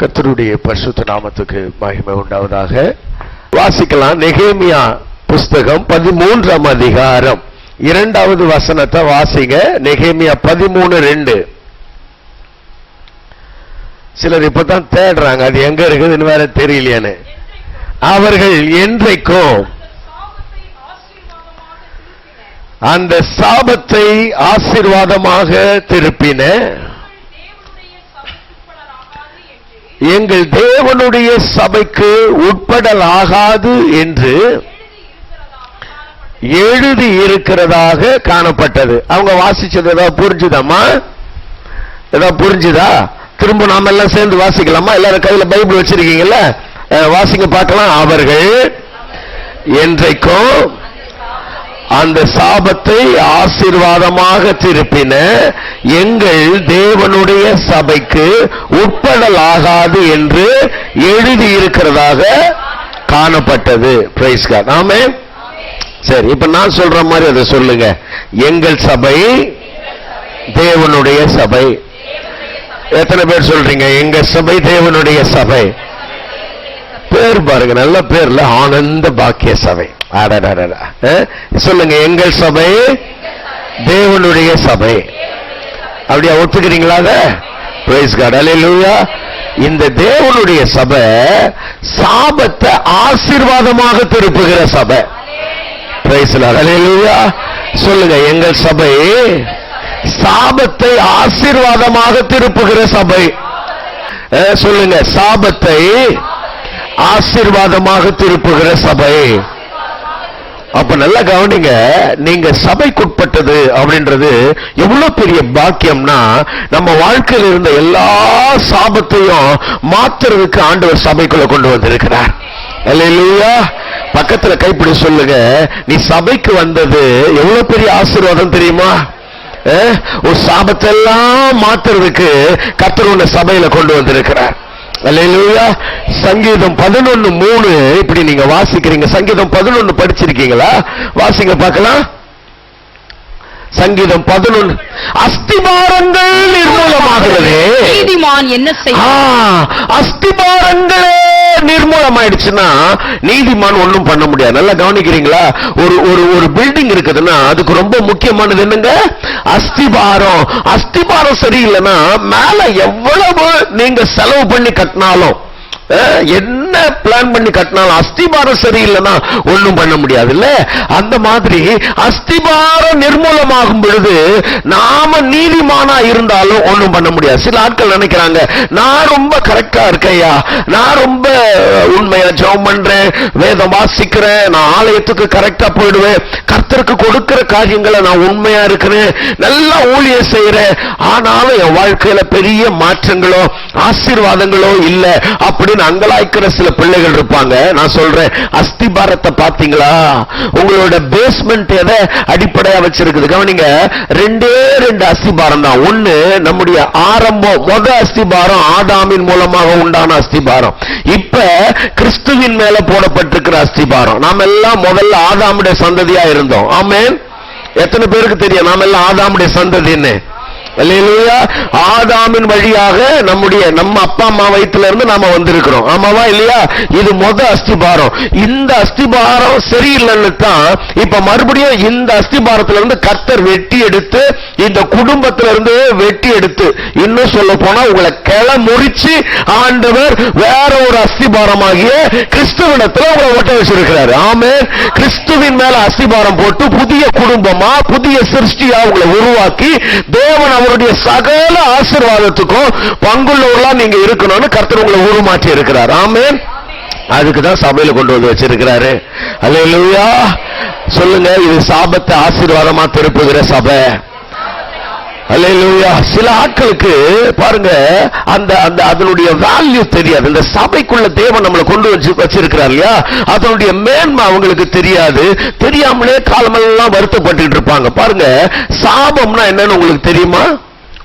கர்த்தருடைய பரிசுத்த நாமத்துக்கு மகிமை உண்டாவதாக. வாசிக்கலாம். நெகேமியா புஸ்தகம் 13ஆம் அதிகாரம் 2வது வசனத்தை வாசிங்க. நெகேமியா 13:2. சிலர் இப்பதான் தேடுறாங்க, அது எங்க இருக்குதுன்னு வேற தெரியலையானு. அவர்கள் என்றைக்கும் அந்த சாபத்தை ஆசீர்வாதமாக திருப்பின, எங்கள் தேவனுடைய சபைக்கு உட்படலாகாது என்று எழுதி இருக்கிறதாக காணப்பட்டது. அவங்க வாசிச்சது ஏதாவது புரிஞ்சுதாமா? ஏதாவது புரிஞ்சுதா? திரும்ப நாம எல்லாம் சேர்ந்து வாசிக்கலாமா? எல்லாரும் கையில பைபிள் வச்சிருக்கீங்கல்ல, வாசிங்க பார்க்கலாம். அவர்கள் என்றைக்கும் அந்த சாபத்தை ஆசீர்வாதமாக திருப்பின, எங்கள் தேவனுடைய சபைக்கு உட்படலாகாது என்று எழுதி இருக்கிறதாக காணப்பட்டது. Praise God. ஆமென். சரி, இப்ப நான் சொல்ற மாதிரி அதை சொல்லுங்க. எங்கள் சபை தேவனுடைய சபை. எத்தனை பேர் சொல்றீங்க எங்க சபை தேவனுடைய சபை? பேர் பாருங்க, நல்ல பேர்ல ஆனந்த பாக்கிய சபை. சொல்லுங்க, எங்கள் சபை தேவனுடைய சபை. அப்படியா ஒத்துக்கிறீங்களா? Praise God. அல்லேலூயா. இந்த தேவனுடைய சபை சாபத்தை ஆசீர்வாதமாக திருப்புகிற சபை. Praise Lord. அல்லேலூயா. சொல்லுங்க, எங்கள் சபை சாபத்தை ஆசீர்வாதமாக திருப்புகிற சபை. சொல்லுங்க, சாபத்தை ஆசீர்வாதமாக திருப்புகிற சபை. அப்ப நல்லா கவனிங்க, நீங்க சபைக்குட்பட்டது அப்படின்றது எவ்வளவு பெரிய பாக்கியம்னா, நம்ம வாழ்க்கையில் இருந்த எல்லா சாபத்தையும் மாத்துறதுக்கு ஆண்டவர் சபைக்குள்ள கொண்டு வந்திருக்கிறார். அல்லேலூயா. பக்கத்துல கைப்பிடி சொல்லுங்க, நீ சபைக்கு வந்தது எவ்வளவு பெரிய ஆசீர்வாதம் தெரியுமா? ஒரு சாபத்தெல்லாம் மாத்துறதுக்கு கர்த்தர் உன்னை சபையில கொண்டு வந்திருக்கிறார். அல்லேலூயா. சங்கீதம் 11:3 இப்படி நீங்க வாசிக்கிறீங்க. சங்கீதம் 11 படிச்சிருக்கீங்களா? வாசிங்க பார்க்கலாம். சங்கீதம் 11. அஸ்திபாரங்கள் நிர்மூலமாகிறது, நீதிமான் என்ன செய்வான்? அஸ்திபாரங்களே நிர்மூலமாயிடுச்சுன்னா நீதிமான் ஒண்ணும் பண்ண முடியாது. நல்லா கவனிக்கிறீங்களா? ஒரு பில்டிங் இருக்குதுன்னா அதுக்கு ரொம்ப முக்கியமானது என்னங்க? அஸ்திபாரம். அஸ்திபாரம் சரியில்லைன்னா மேல எவ்வளவு நீங்க செலவு பண்ணி கட்டினாலும், என்ன பிளான் பண்ணி கட்டினாலும் அஸ்திபாரம் சரியில்லைன்னா ஒண்ணும் பண்ண முடியாது இல்ல? அந்த மாதிரி அஸ்திபாரம் நிர்மூலமாகும் பொழுது நாம நீதிமானா இருந்தாலும் ஒண்ணும் பண்ண முடியாது. சில ஆட்கள் நினைக்கிறாங்க, நான் ரொம்ப கரெக்டா இருக்கையா, நான் ரொம்ப உண்மையா ஜெபம் பண்றேன், வேதம் வாசிக்கிறேன், நான் ஆலயத்துக்கு கரெக்டா போயிடுவேன், கர்த்தருக்கு கொடுக்கிற காரியங்களை நான் உண்மையா இருக்கிறேன், நல்லா ஊழியம் செய்யறேன், ஆனாலும் என் வாழ்க்கையில பெரிய மாற்றங்களோ ஆசீர்வாதங்களோ இல்ல அப்படின்னு அங்கலாய்க்கிற சில பிள்ளைகள் இருப்பாங்க. நான் சொல்றேன், அஸ்திபாரத்தை பாத்தீங்களா? உங்களோட பேஸ்மெண்ட் எதை அடிப்படையா வச்சிருக்குது? கவனிங்க, 2 அஸ்திபாரம் தான். ஒண்ணு நம்முடைய ஆரம்பம், முதல் அஸ்திபாரம் ஆதாமின் மூலமாக உண்டான அஸ்திபாரம். இப்ப கிறிஸ்துவின் மேல போடப்பட்டிருக்கிற அஸ்திபாரம். நாம் எல்லாம் முதல்ல ஆதாமுடைய சந்ததியா இருந்தோம். ஆமென். எத்தனை பேருக்கு தெரியும் நாம எல்லாம் ஆதாமுடைய சந்ததின்னு? அல்லேலூயா. ஆதாமின் வழியாக நம்ம அப்பா அம்மா வயிற்றுல இருந்து நாம வந்திருக்கிறோம். ஆமாவா இல்லையா? இது முதல் அஸ்திபாரம். இந்த அஸ்திபாரம் சரியில்லைன்னு தான் இப்ப மறுபடியும் இந்த அஸ்திபாரத்துல இருந்து கர்த்தர் வெட்டி எடுத்து, இந்த குடும்பத்தில இருந்து வெட்டி எடுத்து, இன்னும் சொல்ல போனா உங்களை கிளை முறிச்சு ஆண்டவர் வேற ஒரு அஸ்திபாரமாகிய கிறிஸ்துவிடத்துல உங்களை ஒட்ட வச்சிருக்கிறாரு. ஆமென். கிறிஸ்துவின் மேல அஸ்திபாரம் போட்டு புதிய குடும்பமா, புதிய சிருஷ்டியா உங்களை உருவாக்கி தேவன் அவருடைய சகல ஆசீர்வாதத்துக்கும் பங்குள்ளவர்களா நீங்க இருக்கணும்னு கர்த்தர் உங்களை உருமாற்றி இருக்கிறார். ஆமென். அதுக்குதான் சபையில கொண்டு வந்து வச்சிருக்கிறாரு. அல்லேலூயா. சொல்லுங்க, இது சாபத்தை ஆசீர்வாதமா திருப்புகிற சபை. அல்லேலூயா. சில ஆட்களுக்கு பாருங்க, அதனுடைய வேல்யூ தெரியாது. இந்த சபைக்குள்ள தேவன் நம்மளை கொண்டு வச்சிருக்கிறார் இல்லையா, அதனுடைய மேன்மை அவங்களுக்கு தெரியாது. தெரியாமலே காலமெல்லாம் வருத்தப்பட்டு இருப்பாங்க. பாருங்க, சாபம்னா என்னன்னு உங்களுக்கு தெரியுமா?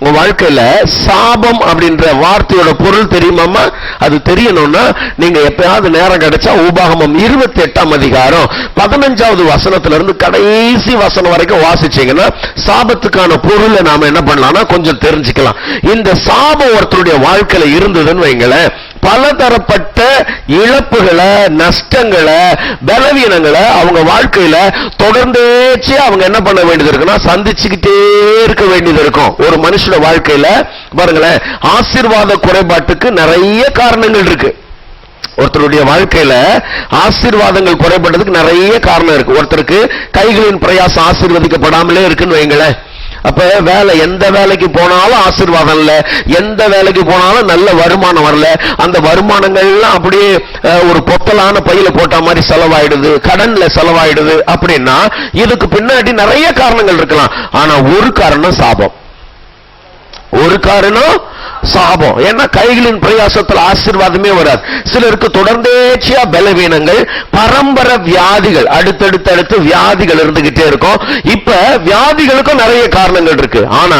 உங்க வாழ்க்கையில சாபம் அப்படின்ற வார்த்தையோட பொருள் தெரியுமாமா? அது தெரியணும்னா நீங்க எப்பயாவது நேரம் கிடைச்சா உபாகமம் 28ஆம் அதிகாரம் 15வது வசனத்துல இருந்து கடைசி வசனம் வரைக்கும் வாசிச்சீங்கன்னா சாபத்துக்கான பொருளை நாம என்ன பண்ணலாம்னா கொஞ்சம் தெரிஞ்சுக்கலாம். இந்த சாபம் ஒருத்தருடைய வாழ்க்கையில இருந்ததுன்னு வைங்களேன், பலதரப்பட்ட இழப்புகளை, நஷ்டங்களை, பலவீனங்களை அவங்க வாழ்க்கையில தொடர்ந்தேச்சு அவங்க என்ன பண்ண வேண்டியது இருக்குன்னா சந்திச்சுக்கிட்டே இருக்க வேண்டியது இருக்கும். ஒரு மனுஷன் வாழ்க்கையில பாருங்களேன், ஆசீர்வாத குறைபாட்டுக்கு நிறைய காரணங்கள் இருக்கு. ஒருத்தருடைய வாழ்க்கையில ஆசீர்வாதங்கள் குறைபட்டதுக்கு நிறைய காரணம் இருக்கு. ஒருத்தருக்கு கைகளின் பிரயாசம் ஆசீர்வதிக்கப்படாமலே இருக்குன்னு வைங்களேன். அப்ப வேலை, எந்த வேலைக்கு போனாலும் ஆசீர்வாதம் இல்ல, எந்த வேலைக்கு போனாலும் நல்ல வருமானம் வரல, அந்த வருமானங்கள்லாம் அப்படியே ஒரு பொத்தலான பையில போட்ட மாதிரி செலவாயிடுது, கடன்ல செலவாயிடுது. அப்படின்னா இதுக்கு பின்னாடி நிறைய காரணங்கள் இருக்கலாம். ஆனா ஒரு காரணம் சாபம். ஒரு காரணம் சாபம். ஏன்னா கைகளின் பிரயாசத்தில் ஆசீர்வாதமே வராது. சிலருக்கு தொடர்ந்தேச்சியா பலவீனங்கள், பரம்பரை வியாதிகள், அடுத்தடுத்து வியாதிகள் இருந்துகிட்டே இருக்கும். இப்ப வியாதிகளுக்கும் நிறைய காரணங்கள் இருக்கு. ஆனா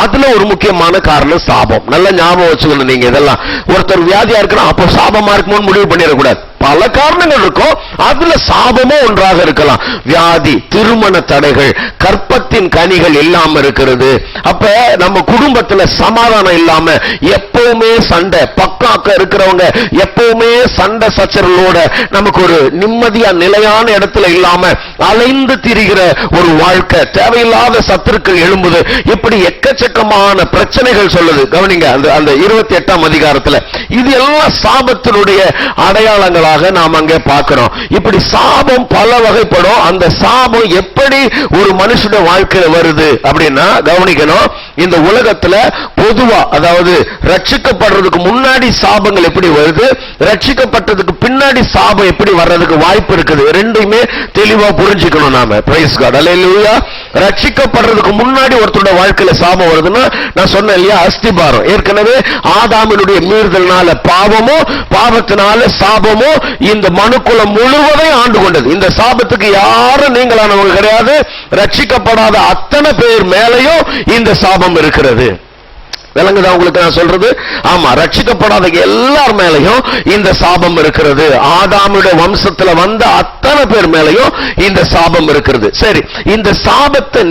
அதுல ஒரு முக்கியமான காரணம் சாபம். நல்ல ஞாபகம் வச்சுக்கணும் நீங்க. இதெல்லாம் ஒருத்தர் வியாதியா இருக்கணும், அப்போ சாபமா இருக்குமோன்னு முடிவு பண்ணிடக்கூடாது. பல காரணங்கள் இருக்கும், அதுல சாபமும் ஒன்றாக இருக்கலாம். வியாதி, திருமண தடைகள், கற்பத்தின் கனிகள் இல்லாம இருக்கிறது. அப்ப நம்ம குடும்பத்துல சமாதானம் இல்லாம எப்பவுமே சண்டை, பக்காக்க இருக்கிறவங்க எப்பவுமே சண்டை சச்சரவோட நமக்கு ஒரு நிம்மதியா நிலையான இடத்துல இல்லாம அலைந்து திரிகிற ஒரு வாழ்க்கை, தேவையில்லாத சத்துருக்கள் எழும்புது, இப்படி எக்கச்சக்கமான பிரச்சனைகள் சொல்லுது. கவனிங்க, அந்த 28ஆம் அதிகாரத்துல இது எல்லாம் சாபத்தினுடைய அடையாளங்களா நாம் அங்கே பார்க்கிறோம். இப்படி சாபம் பல வகைப்படும். அந்த சாபம் எப்படி ஒரு மனுஷனுடைய வாழ்க்கையில வருது அப்படின்னா கவனிக்கணும். இந்த உலகத்துல பொதுவா, அதாவது ரட்சிக்கப்படுறதுக்கு முன்னாடி சாபங்கள் எப்படி வருது, ரட்சிக்கப்பட்டதுக்கு பின்னாடி சாபம் எப்படி வர்றதுக்கு வாய்ப்பு இருக்குது, ரெண்டுமே தெளிவா புரிஞ்சுக்கணும் நாம. பிரைஸ் காட், அல்லேலூயா. ரட்சிக்கப்படுறதுக்கு முன்னாடி ஒருத்தருடைய வாழ்க்கையில சாபம் வருதுன்னா நான் சொன்னேன் இல்லையா, அஸ்திபாரம். ஏற்கனவே ஆதாமினுடைய மீறுதல்னால பாவமோ, பாவத்தினால சாபமோ இந்த மனுக்குலம் முழுவதையும் ஆண்டு கொண்டது. இந்த சாபத்துக்கு யாரும் நீங்களானவங்க கிடையாது. ரட்சிக்கப்படாத அத்தனை பேர் மேலையும் இந்த சாபம் இருக்கிறது. விளங்குதா உங்களுக்கு நான் சொல்றது? ஆமா, ரட்சிக்கப்படாத எல்லார் மேலையும் இந்த சாபம் இருக்கிறது. ஆதாமுடைய வம்சத்துல வந்த அத்தனை பேர் மேலையும் இந்த சாபம் இருக்கிறது. சரி, இந்த சாபத்தை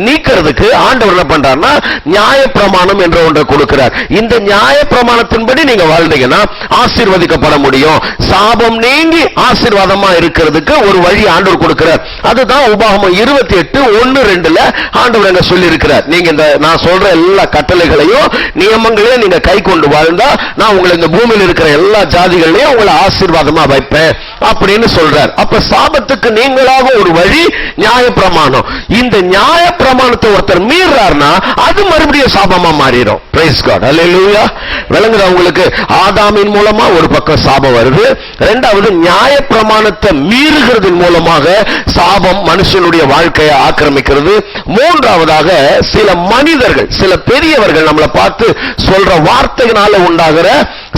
நீக்கிறதுக்கு ஆண்டவர் என்ன பண்றாருன்னா நியாயப்பிரமாணம் என்ற ஒன்றை கொடுக்கிறார். இந்த நியாயப்பிரமாணத்தின்படி நீங்க வாழ்ந்தீங்கன்னா ஆசீர்வதிக்கப்பட முடியும். சாபம் நீங்கி ஆசீர்வாதமா இருக்கிறதுக்கு ஒரு வழி ஆண்டவர் கொடுக்கிறார். அதுதான் உபாகமம் 28:1-2 ஆண்டவர் அங்க சொல்லி இருக்கிறார். நீங்க இந்த நான் சொல்ற எல்லா கட்டளைகளையும் நியமங்களே நீங்க கை கொண்டு வாழ்ந்தா நான் உங்களை இந்த பூமியில் இருக்கிற எல்லா ஜாதிகளையும் உங்களை ஆசீர்வாதமா வைப்பேன் அப்படின்னு சொல்றார். அப்ப சாபத்துக்கு நீங்களாக ஒரு வழி நியாயப்பிரமாணம். இந்த நியாயப்பிரமாணத்தை ஒருத்தர் மீறார்னா அது மறுபடியும் சாபமா மாறிடும். பிரைஸ் காட், அல்லேலூயா. விளங்குதா உங்களுக்கு? ஆதாமின் மூலமா ஒரு பக்கம் சாபம் வருது, இரண்டாவது நியாயப்பிரமாணத்தை மீறுகிறதின் மூலமாக சாபம் மனுஷனுடைய வாழ்க்கையை ஆக்கிரமிக்கிறது, மூன்றாவதாக சில மனிதர்கள், சில பெரியவர்கள் நம்மளை பார்த்து சொல்ற வார்த்தையினால உண்டாகிற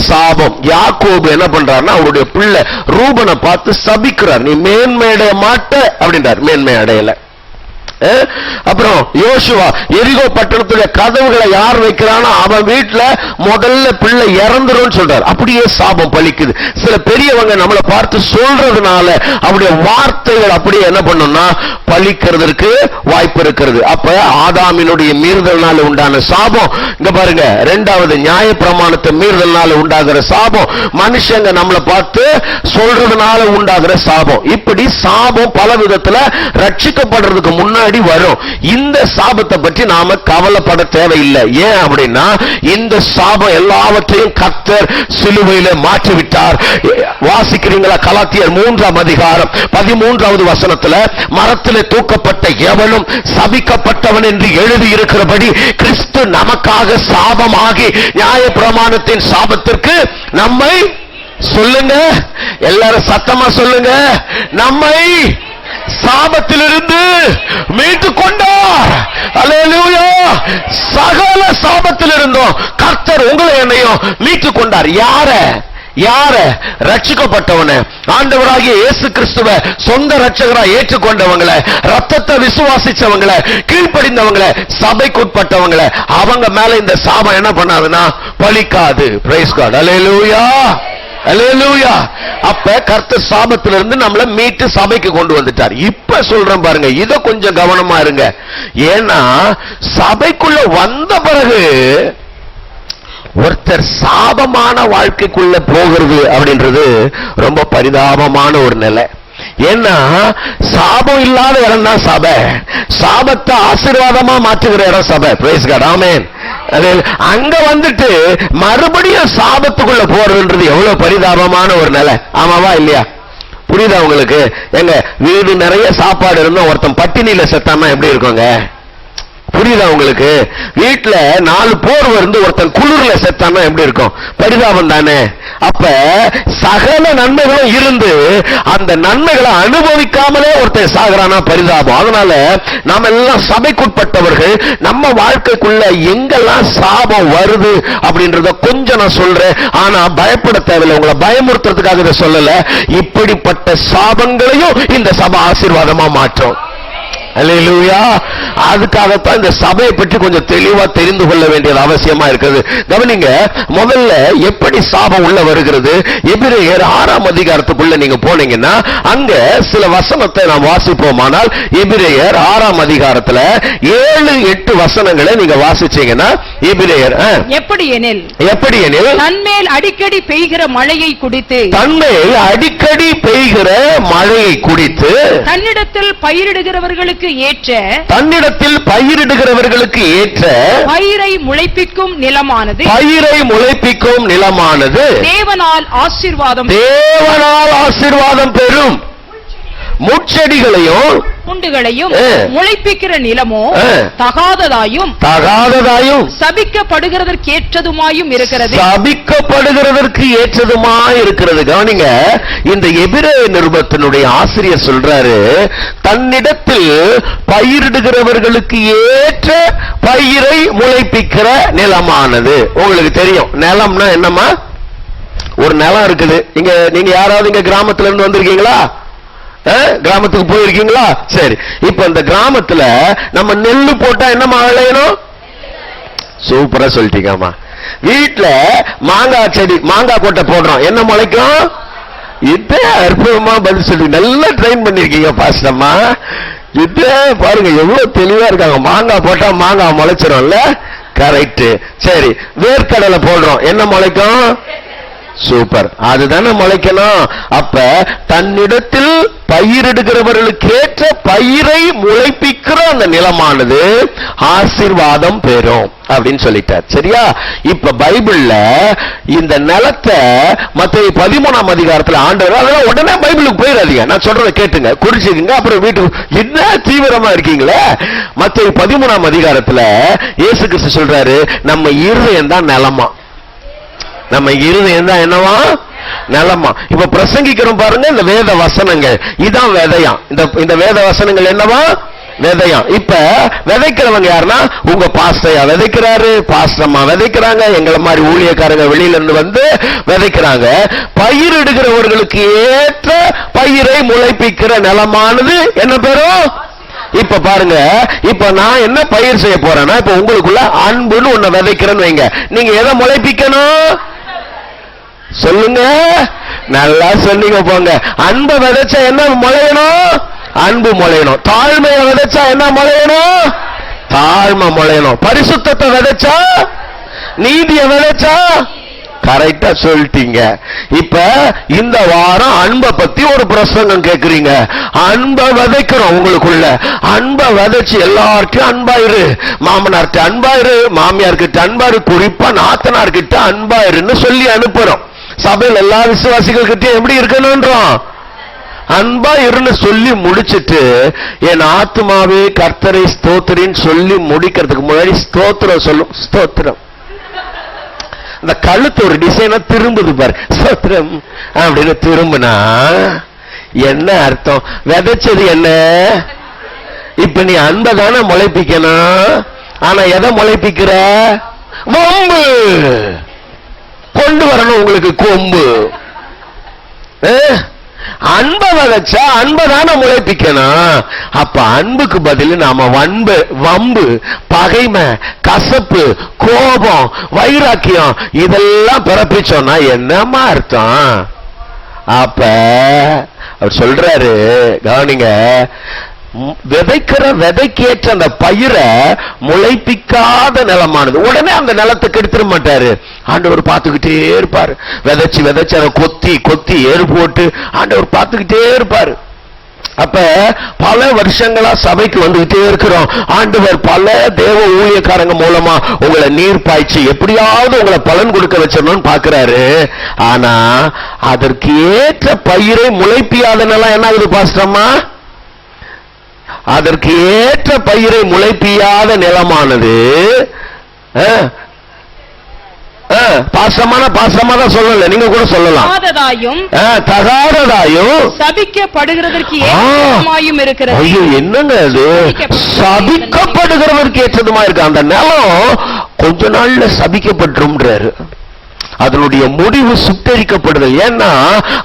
சாபம். யாக்கோபு என்ன பண்றாருன்னா அவருடைய பிள்ளை ரூபனை பார்த்து சபிக்கிறார். நீ மேன்மை அடைய மாட்ட அப்படின்றார். மேன்மை அடையல. அப்புறம் யோசுவா எரிகோ பட்டணத்துடைய கதவுகளை யார் வைக்கிறானோ அவன் வீட்டுல முதல்ல பிள்ளை இறந்துரும் சொல்றார். அப்படியே சாபம் பலிக்குது. சில பெரியவங்க நம்மளை பார்த்து சொல்றதுனால அவருடைய வார்த்தைகள் அப்படியே என்ன பண்ணும்னா பலிக்கிறதுக்கு வாய்ப்பு இருக்கிறது. அப்ப ஆதாமினுடைய மீறுதல்னால உண்டான சாபம் இங்க பாருங்க. இரண்டாவது நியாயப்பிரமாணத்தை மீறுதல்னால உண்டாகிற சாபம், மனுஷங்க நம்மளை பார்த்து சொல்றதுனால உண்டாகிற சாபம். இப்படி சாபம் பல விதத்துல ரட்சிக்கப்படுறதுக்கு முன்னாடி வரும். இந்த சாபத்தை பற்றி நாம கவலைப்பட தேவையில்லை. ஏன் அப்படின்னா இந்த சாபம் எல்லாவற்றையும் கர்த்தர் சிலுவையில மாற்றிவிட்டார். வாசிக்கிறீங்களா? கலாத்தியர் 3ஆம் அதிகாரம் 13வது வசனத்துல மரத்திலே தூக்கப்பட்ட எவனும் சபிக்கப்பட்டவன் என்று எழுதி இருக்கிறபடி கிறிஸ்து நமக்காக சாபமாகி நியாயப்பிரமாணத்தின் சாபத்திற்கு நம்மை, சொல்லுங்க எல்லாரும் சத்தமா சொல்லுங்க, நம்மை சாபத்திலிருந்து மீட்டுக் கொண்டார். அல்லேலூயா. சகல சாபத்திலிருந்தும் கர்த்தர் உங்களை என்னையும் மீட்டுக் கொண்டார். யார? யார? ரட்சிக்கப்பட்டவன, ஆண்டவராகிய இயேசு கிறிஸ்துவ சொந்த ரட்சகரா ஏற்றுக்கொண்டவங்கள, ரத்தத்தை விசுவாசிச்சவங்கள, கீழ்ப்படிந்தவங்கள, சபைக்குட்பட்டவங்கள, அவங்க மேல இந்த சாபம் என்ன பண்ணாதுன்னா பலிக்காது. Praise God. அல்லேலூயா, அல்லேலூயா. அப்ப கர்த்தர் சாபத்திலிருந்து நம்மள மீட்டு சபைக்கு கொண்டு வந்துட்டார். இப்ப சொல்றேன் பாருங்க, இத கொஞ்சம் கவனமா இருங்க. ஏன்னா சபைக்குள்ள வந்த பிறகு ஒருத்தர் சாபமான வாழ்க்கைக்குள்ள போகிறது அப்படின்றது ரொம்ப பரிதாபமான ஒரு நிலை. ஏன்னா சாபம் இல்லாத இடம் தான் சபை, சாபத்தை ஆசீர்வாதமா மாற்றுகிற இடம் சபை. Praise God. ஆமென். அங்க வந்துட்டு மறுபடியும் சாபத்துக்குள்ள போறதுன்றது எவ்வளவு பரிதாபமான ஒரு நிலை. ஆமாவா இல்லையா? புரியுதா உங்களுக்கு? எங்க வீடு நிறைய சாப்பாடு இருந்தா ஒருத்தன் பட்டினியில செத்தாம எப்படி இருக்குங்க? புரியுதா உங்களுக்கு? வீட்டுல 4 போர் வந்து ஒருத்தன் குளிர்ல செத்தானா எப்படி இருக்கும்? பரிதாபம் தானே. அப்ப சகல நன்மைகளும் இருந்து அந்த நன்மைகளை அனுபவிக்காமலே ஒருத்தன் சாகுறானா பரிதாபம். அதனால நாம எல்லாம் சபைக்குட்பட்டவர்கள், நம்ம வாழ்க்கைக்குள்ள எங்கெல்லாம் சாபம் வருது அப்படின்றத கொஞ்சம் நான் சொல்றேன். ஆனா பயப்பட தேவையில்லை, உங்களை பயமுறுத்துறதுக்காக இதை சொல்லல. இப்படிப்பட்ட சாபங்களையும் இந்த சபை ஆசீர்வாதமா மாற்றும். அல்லேலூயா. அதுக்காகத்தான் இந்த சபையை பற்றி கொஞ்சம் தெளிவா தெரிந்து கொள்ள வேண்டியது அவசியமா இருக்குது. கவனிங்க, முதல்ல எப்படி சாபம் உள்ள வருகிறது? எபிரேயர் 6ஆம் அதிகாரத்துக்குள்ள நீங்க போனீங்கன்னா அங்க சில வசனத்தை நாம் வாசிப்போமானால், எபிரேயர் 6ஆம் அதிகாரத்துல 7-8 வசனங்களை நீங்க வாசிச்சீங்கன்னா, எபிரேயர் எப்படி எனில் தன்மேல் அடிக்கடி பெய்கிற மழையை குடித்து, தன்மேல் அடிக்கடி பெய்கிற மழையை குடித்து, தன்னிடத்தில் பயிரிடுகிறவர்களுக்கு ஏற்ற பயிரை முளைப்பிக்கும் நிலமானது தேவனால் ஆசீர்வாதம் பெறும். முட்செடிகளையும் புண்டுகளையும் முளைப்பிக்கிற நிலமோ தகாததாயும் சபிக்கப்படுகிறதற்கு ஏற்றதுமாயும் இருக்கிறது. கவனிங்க, இந்த எபிரேய நிருபத்தினுடைய ஆசிரியர் சொல்றாரு, தன்னிடத்தில் பயிரிடுகிறவர்களுக்கு ஏற்ற பயிரை முளைப்பிக்கிற நிலமானது. உங்களுக்கு தெரியும் நிலம்னா என்னமா? ஒரு நிலம் இருக்குது. இங்க நீங்க யாராவது இங்க கிராமத்துல இருந்து வந்திருக்கீங்களா? கிராமத்துக்கு போயிருக்கீங்களா? சரி, இப்ப இந்த கிராமத்துல நம்ம நெல்லு போட்டா என்னமா விளையணும்? சூப்பரா சொல்லிட்டீங்கம்மா. வீட்டுல மாங்காய் செடி, மாங்காய் கொட்டை போடுறோம், என்ன முளைக்கும்? இதே அற்புதமா பதில் சொல்லி நல்லா ட்ரெயின் பண்ணிருக்கீங்க பாஸ்டம்மா. இதே பாருங்க எவ்வளவு தெளிவா இருக்காங்க. மாங்காய் போட்டா மாங்காய் முளைச்சிரும்ல. கரெக்ட். சரி, வேர்க்கடலை போடுறோம், என்ன முளைக்கும்? சூப்பர், அதுதானே முளைக்கணும். அப்ப தன்னிடத்தில் பயிரிடுகிறவர்களுக்கு ஏற்ற பயிரை முளைப்பிக்கிற அந்த நிலமானது ஆசீர்வாதம் பெறும் அப்படின்னு சொல்லிட்டார். சரியா? இப்ப பைபிள்ல இந்த நிலத்தை மத்தேயு 13ஆம் அதிகாரத்துல ஆண்டவர், அதெல்லாம் உடனே பைபிளுக்கு போயிடாதீங்க, நான் சொல்றதை கேட்டுங்க, குறிச்சுக்குங்க, அப்புறம் வீட்டுக்கு என்ன தீவிரமா இருக்கீங்களே. மத்தேயு 13ஆம் அதிகாரத்துல இயேசு கிறிஸ்து சொல்றாரு, நம்ம இருதயம் தான் நிலமா, நம்ம இருதயம் தான் என்னவா? நிலமா. இப்ப பிரசங்கிக்கிறோம் பாருங்க, இந்த வேத வசனங்கள் இதான் விதையாம். இந்த வேத வசனங்கள் என்னவா? விதையாம். இப்ப விதைக்கிறவங்க யாருன்னா, உங்க பாஸ்டையா விதைக்கிறாரு, பாஸ்டம்மா விதைக்கிறாங்க, எங்களை மாதிரி ஊழியக்காரங்க வெளியில இருந்து வந்து விதைக்கிறாங்க. பயிரிடுகிறவர்களுக்கு ஏற்ற பயிரை முளைப்பிக்கிற நிலமானது என்ன பெறும்? இப்ப பாருங்க, இப்ப நான் என்ன பயிர் செய்ய போறேன்னா, இப்ப உங்களுக்குள்ள அன்புன்னு ஒண்ணு விதைக்கிறேன்னு வைங்க, நீங்க எதை முளைப்பிக்கணும்? சொல்லுங்க, நல்லா சொன்னீங்க போங்க. அன்பை விதைச்சா என்ன முளையணும்? அன்பு முளையணும். தாழ்மையை விதைச்சா என்ன முளையணும்? தாழ்மை முளையணும். பரிசுத்தத்தை விதைச்சா, நீதியை விதைச்சா, கரெக்டா சொல்லிட்டீங்க. இப்ப இந்த வாரம் அன்பை பத்தி ஒரு பிரசங்கம் கேக்குறீங்க. அன்பை விதைக்கிறோம் உங்களுக்குள்ள. அன்பை விதைச்சு எல்லார்ட்டும் அன்பாயிரு, மாமனார்கிட்ட அன்பாயிரு, மாமியார்கிட்ட அன்பாயிரு, குறிப்பா நாத்தனார்கிட்ட அன்பாயிருன்னு சொல்லி அனுப்புறோம். சபையில் எல்லா விசுவாசிகள் கிட்ட எப்படி இருக்கணும்ன்றோம்? அன்பா இருன்னு சொல்லி முடிச்சிட்டு, என் ஆத்மாவே கர்த்தரை ஸ்தோத்திரின்னு சொல்லி முடிக்கிறதுக்கு முன்னாடி ஸ்தோத்திரம் சொல்லும். ஸ்தோத்திரம், இந்த கழுத்து ஒரு டிசைனா திரும்புது பாரு, ஸ்தோத்திரம் அப்படின்னு திரும்பினா என்ன அர்த்தம்? விதைச்சது என்ன? இப்ப நீ அன்பை தானே முளைப்பிக்கணும். ஆனா எதை முளைப்பிக்கிற? வம்பு கொண்டு வரணும் உங்களுக்கு கொம்பு. அன்பை விதைச்சா அன்பதான முளைப்பிக்கணும். அப்ப அன்புக்கு பதில் நாம வம்பு, பகைமை, கசப்பு, கோபம், வைராக்கியம் இதெல்லாம் பிறப்பிச்சோம்னா என்னமா அர்த்தம்? அப்ப அவர் சொல்றாரு, கவனிங்க, விதைக்கேற்ற அந்த பயிரை முளைப்பிக்காத நிலமானது. உடனே அந்த நிலத்துக்கு எடுத்துட மாட்டாரு. ஆண்டவர் பார்த்துக்கிட்டே இருப்பாரு. விதைச்சு அதை கொத்தி ஏறு போட்டு ஆண்டவர் பார்த்துக்கிட்டே இருப்பாரு. அப்ப பல வருஷங்களா சபைக்கு வந்துகிட்டே இருக்கிறோம். ஆண்டவர் பல தேவ ஊழியக்காரங்க மூலமா உங்களை நீர் பாய்ச்சி எப்படியாவது உங்களை பலன் கொடுக்க வச்சிடணும்னு பாக்குறாரு. ஆனா அதற்கு ஏற்ற பயிரை முளைப்பியாதனெல்லாம் என்ன ஆகுது பாஸ்டர்மா? அதற்கு ஏற்ற பயிரை முளைப்பியாத நிலமானது பாசமான சொல்லல, நீங்க கூட சொல்லலாம், தகாததாயும் சபிக்கப்படுகிறதற்கு ஏற்றதுமாயும் இருக்கிறது. ஐயோ என்னங்க அது, சபிக்கப்படுகிறதற்கு ஏற்றதுமா இருக்கு. அந்த நிலம் கொஞ்ச நாள்ல சபிக்கப்பட்டும்ன்றாரு. அதனுடைய முடிவு சுட்டரிக்கப்படுதல். ஏன்னா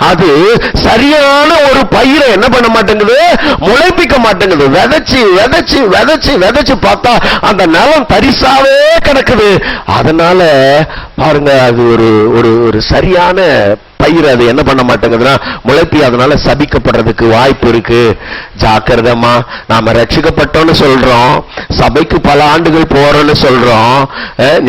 அது சரியான ஒரு பயிரை என்ன பண்ண மாட்டேங்குது, முளைப்பிக்க மாட்டேங்குது. விதைச்சு பார்த்தா அந்த நிலம் தரிசாவே கிடக்குது. அதனால பாருங்க, அது ஒரு சரியான பயிர் அது என்ன பண்ண மாட்டேங்குதுன்னா முளைப்பி, அதனால சபிக்கப்படுறதுக்கு வாய்ப்பு இருக்கு. ஜாக்கிரதமா. நாம ரட்சிக்கப்பட்டோம்னு சொல்றோம், சபைக்கு பல ஆண்டுகள் போறோம்னு சொல்றோம்,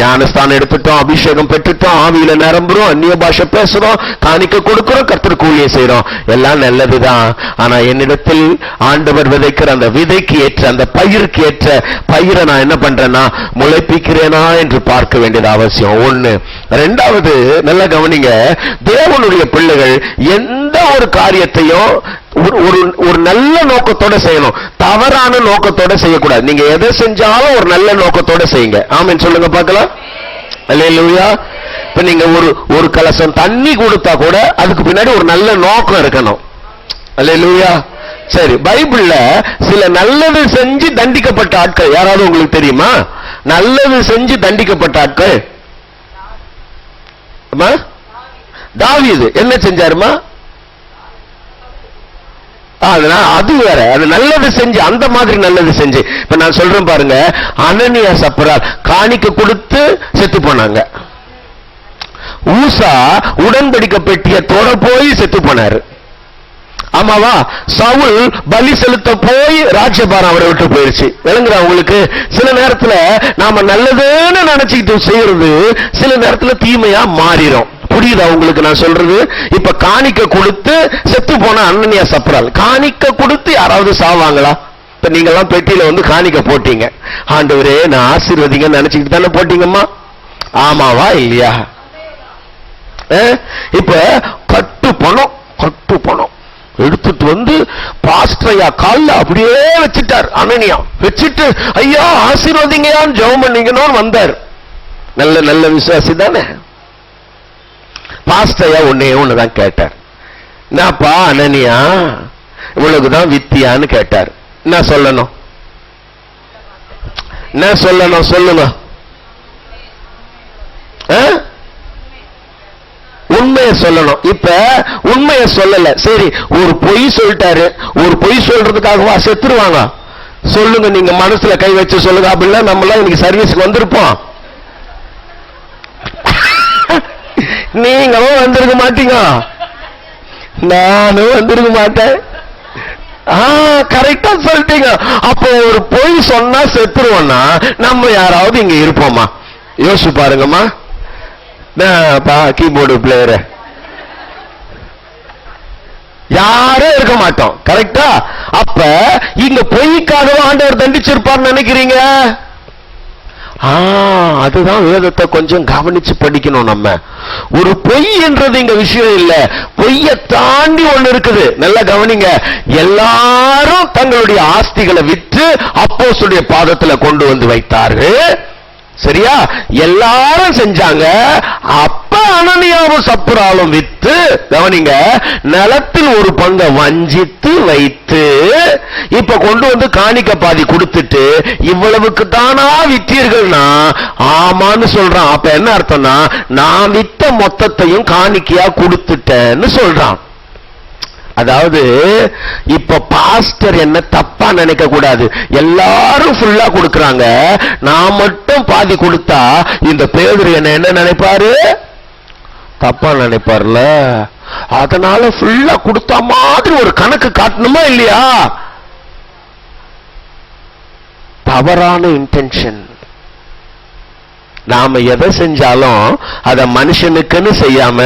ஞானஸ்தானம் எடுத்துட்டோம், அபிஷேகம் பெற்றுட்டோம், ஆவியில நிரம்புறோம், அந்நிய பாஷை பேசுறோம், காணிக்க கொடுக்கிறோம், கர்த்தருக்கு ஊழியம் செய்யறோம், எல்லாம் நல்லதுதான். ஆனா என்னிடத்தில் ஆண்டவர் விதைக்கிற அந்த விதைக்கு ஏற்ற அந்த பயிருக்கு ஏற்ற பயிரை நான் என்ன பண்றேன்னா முளைப்பிக்கிறேனா என்று பார்க்க வேண்டியது அவசியம். ஒண்ணு. ரெண்டாவது, நல்ல கவனிங்க, தேவனுடைய பிள்ளைகள் எந்த ஒரு காரியத்தையும் ஒரு நல்ல நோக்கத்தோட செய்யணும், தவறான நோக்கத்தோட செய்யக்கூடாது. நீங்க எதை செஞ்சாலும் ஒரு நல்ல நோக்கத்தோட செய்யுங்க. ஆமென் சொல்லுங்க பார்க்கலாம். அல்லேலூயா. இப்ப நீங்க ஒரு கலசம் தண்ணி கொடுத்தா கூட அதுக்கு பின்னாடி ஒரு நல்ல நோக்கம் இருக்கணும். அல்லேலூயா. சரி, பைபிள்ல சில நல்லது செஞ்சு தண்டிக்கப்பட்ட ஆட்கள் யாராவது உங்களுக்கு தெரியுமா? நல்லது செஞ்சு தண்டிக்கப்பட்ட ஆட்கள். தாவீது என்ன செஞ்சாருமா? அது வேற, அது நல்லது செஞ்சு, அந்த மாதிரி நல்லது செஞ்சு. இப்ப நான் சொல்றேன் பாருங்க, அனனியா சப்பரால் காணிக்க கொடுத்து செத்து போனாங்க. ஊசா உடன்படிக்கை பெட்டிய தொட போய் செத்து போனாரு. ஆமாவா? சவுல் பலி செலுத்த போய் ராஜ்யபாரம் அவரை விட்டு போயிருச்சு. விளங்குறா உங்களுக்கு? சில நேரத்துல நாம நல்லதுன்னு நினைச்சுக்கிட்டு செய்யறது சில நேரத்துல தீமையா மாறிடும். புரியுதா உங்களுக்கு நான் சொல்றது? இப்ப காணிக்க கொடுத்து செத்து போன அனனியா சப்பரால், காணிக்க கொடுத்து யாராவது சாவாங்களா? இப்ப நீங்க எல்லாம் பெட்டியில வந்து காணிக்க போட்டீங்க, ஆண்டவரே நான் ஆசீர்வதிங்கன்னு நினைச்சுக்கிட்டு தானே போட்டீங்கம்மா? ஆமாவா இல்லையா? இப்ப கட்டு பணம் எடுத்துட்டு வந்து பாஸ்டரையா கால்ல அப்படியே வச்சுட்டார். அனனியா வச்சுட்டு, ஐயா ஆசீர்வதிங்கயான்னு ஜெபம் பண்ணீங்கன்னு வந்தார். நல்ல விசுவாசி தானே. பாஸ்டரையா ஒண்ணுதான் கேட்டார். என்னப்பா அனனியா, இவ்வளவுதான் வித்தியான்னு கேட்டார். என்ன சொல்லணும்? சொல்லுங்க. உண்மையை சொல்லணும். இப்ப உண்மையை சொல்லல, சரி ஒரு பொய் சொல்லிட்டாரு, ஒரு பொய் சொல்றதுக்காகவா செத்துருவாங்க? சொல்லுங்க, நீங்க மனசுல கை வச்சு சொல்லுங்க. அப்படின்னா நம்மளாம் இன்னைக்கு சர்வீஸ்க்கு வந்திருப்போம். நீங்களும் வந்திருக்க மாட்டீங்க, நானும் வந்திருக்க மாட்டேன். கரெக்டா சொல்லிட்டீங்க. அப்போ ஒரு பொய் சொன்னா செத்துருவோம்னா நம்ம யாராவது இங்க இருப்போமா? யோசிச்சு பாருங்கம்மா. கீபோர்டு பிளேயர் யாரும் இருக்க மாட்டோம். கரெக்டா? அப்ப இங்க பொய்க்காக ஆண்டவர் தண்டிச்சிருப்பார்னு நினைக்கிறீங்க? அதுதான் வேதத்தை கொஞ்சம் கவனிச்சு படிக்கணும். நம்ம ஒரு பொய் என்றது இங்க விஷயம் இல்ல, பொய்யை தாண்டி ஒண்ணு இருக்குது. நல்லா கவனிங்க. எல்லாரும் தங்களுடைய ஆஸ்திகளை விற்று அப்போஸ்தலருடைய பாதத்துல கொண்டு வந்து வைத்தார்கள். சரியா? எல்லாரும் செஞ்சாங்க. அப்ப அனனியா அனனியாவும் சப்புராலும் வித்து, கவனிங்க, நிலத்தில் ஒரு பங்கை வஞ்சித்து வைத்து இப்ப கொண்டு வந்து காணிக்க பாதி கொடுத்துட்டு இவ்வளவுக்கு தானா விற்றீர்கள்னா ஆமான்னு சொல்றான். அப்ப என்ன அர்த்தம்னா, நான் வித்த மொத்தத்தையும் காணிக்கையா கொடுத்துட்டேன்னு சொல்றான். அதாவது இப்ப பாஸ்டர் என்ன தப்பா நினைக்க கூடாது. எல்லாரும் ஃபுல்லா கொடுக்கறாங்க, நான் மட்டும் பாதி கொடுத்தா இந்த பேதுரு என்ன நினைப்பாரு? தப்பா நினைப்பார்ல. அதனால ஃபுல்லா கொடுத்த மாதிரி ஒரு கணக்கு காட்டணுமா இல்லையா? தவறான இன்டென்ஷன். நாம எதை செஞ்சாலும் அத மனுஷனுக்குன்னு செய்யாம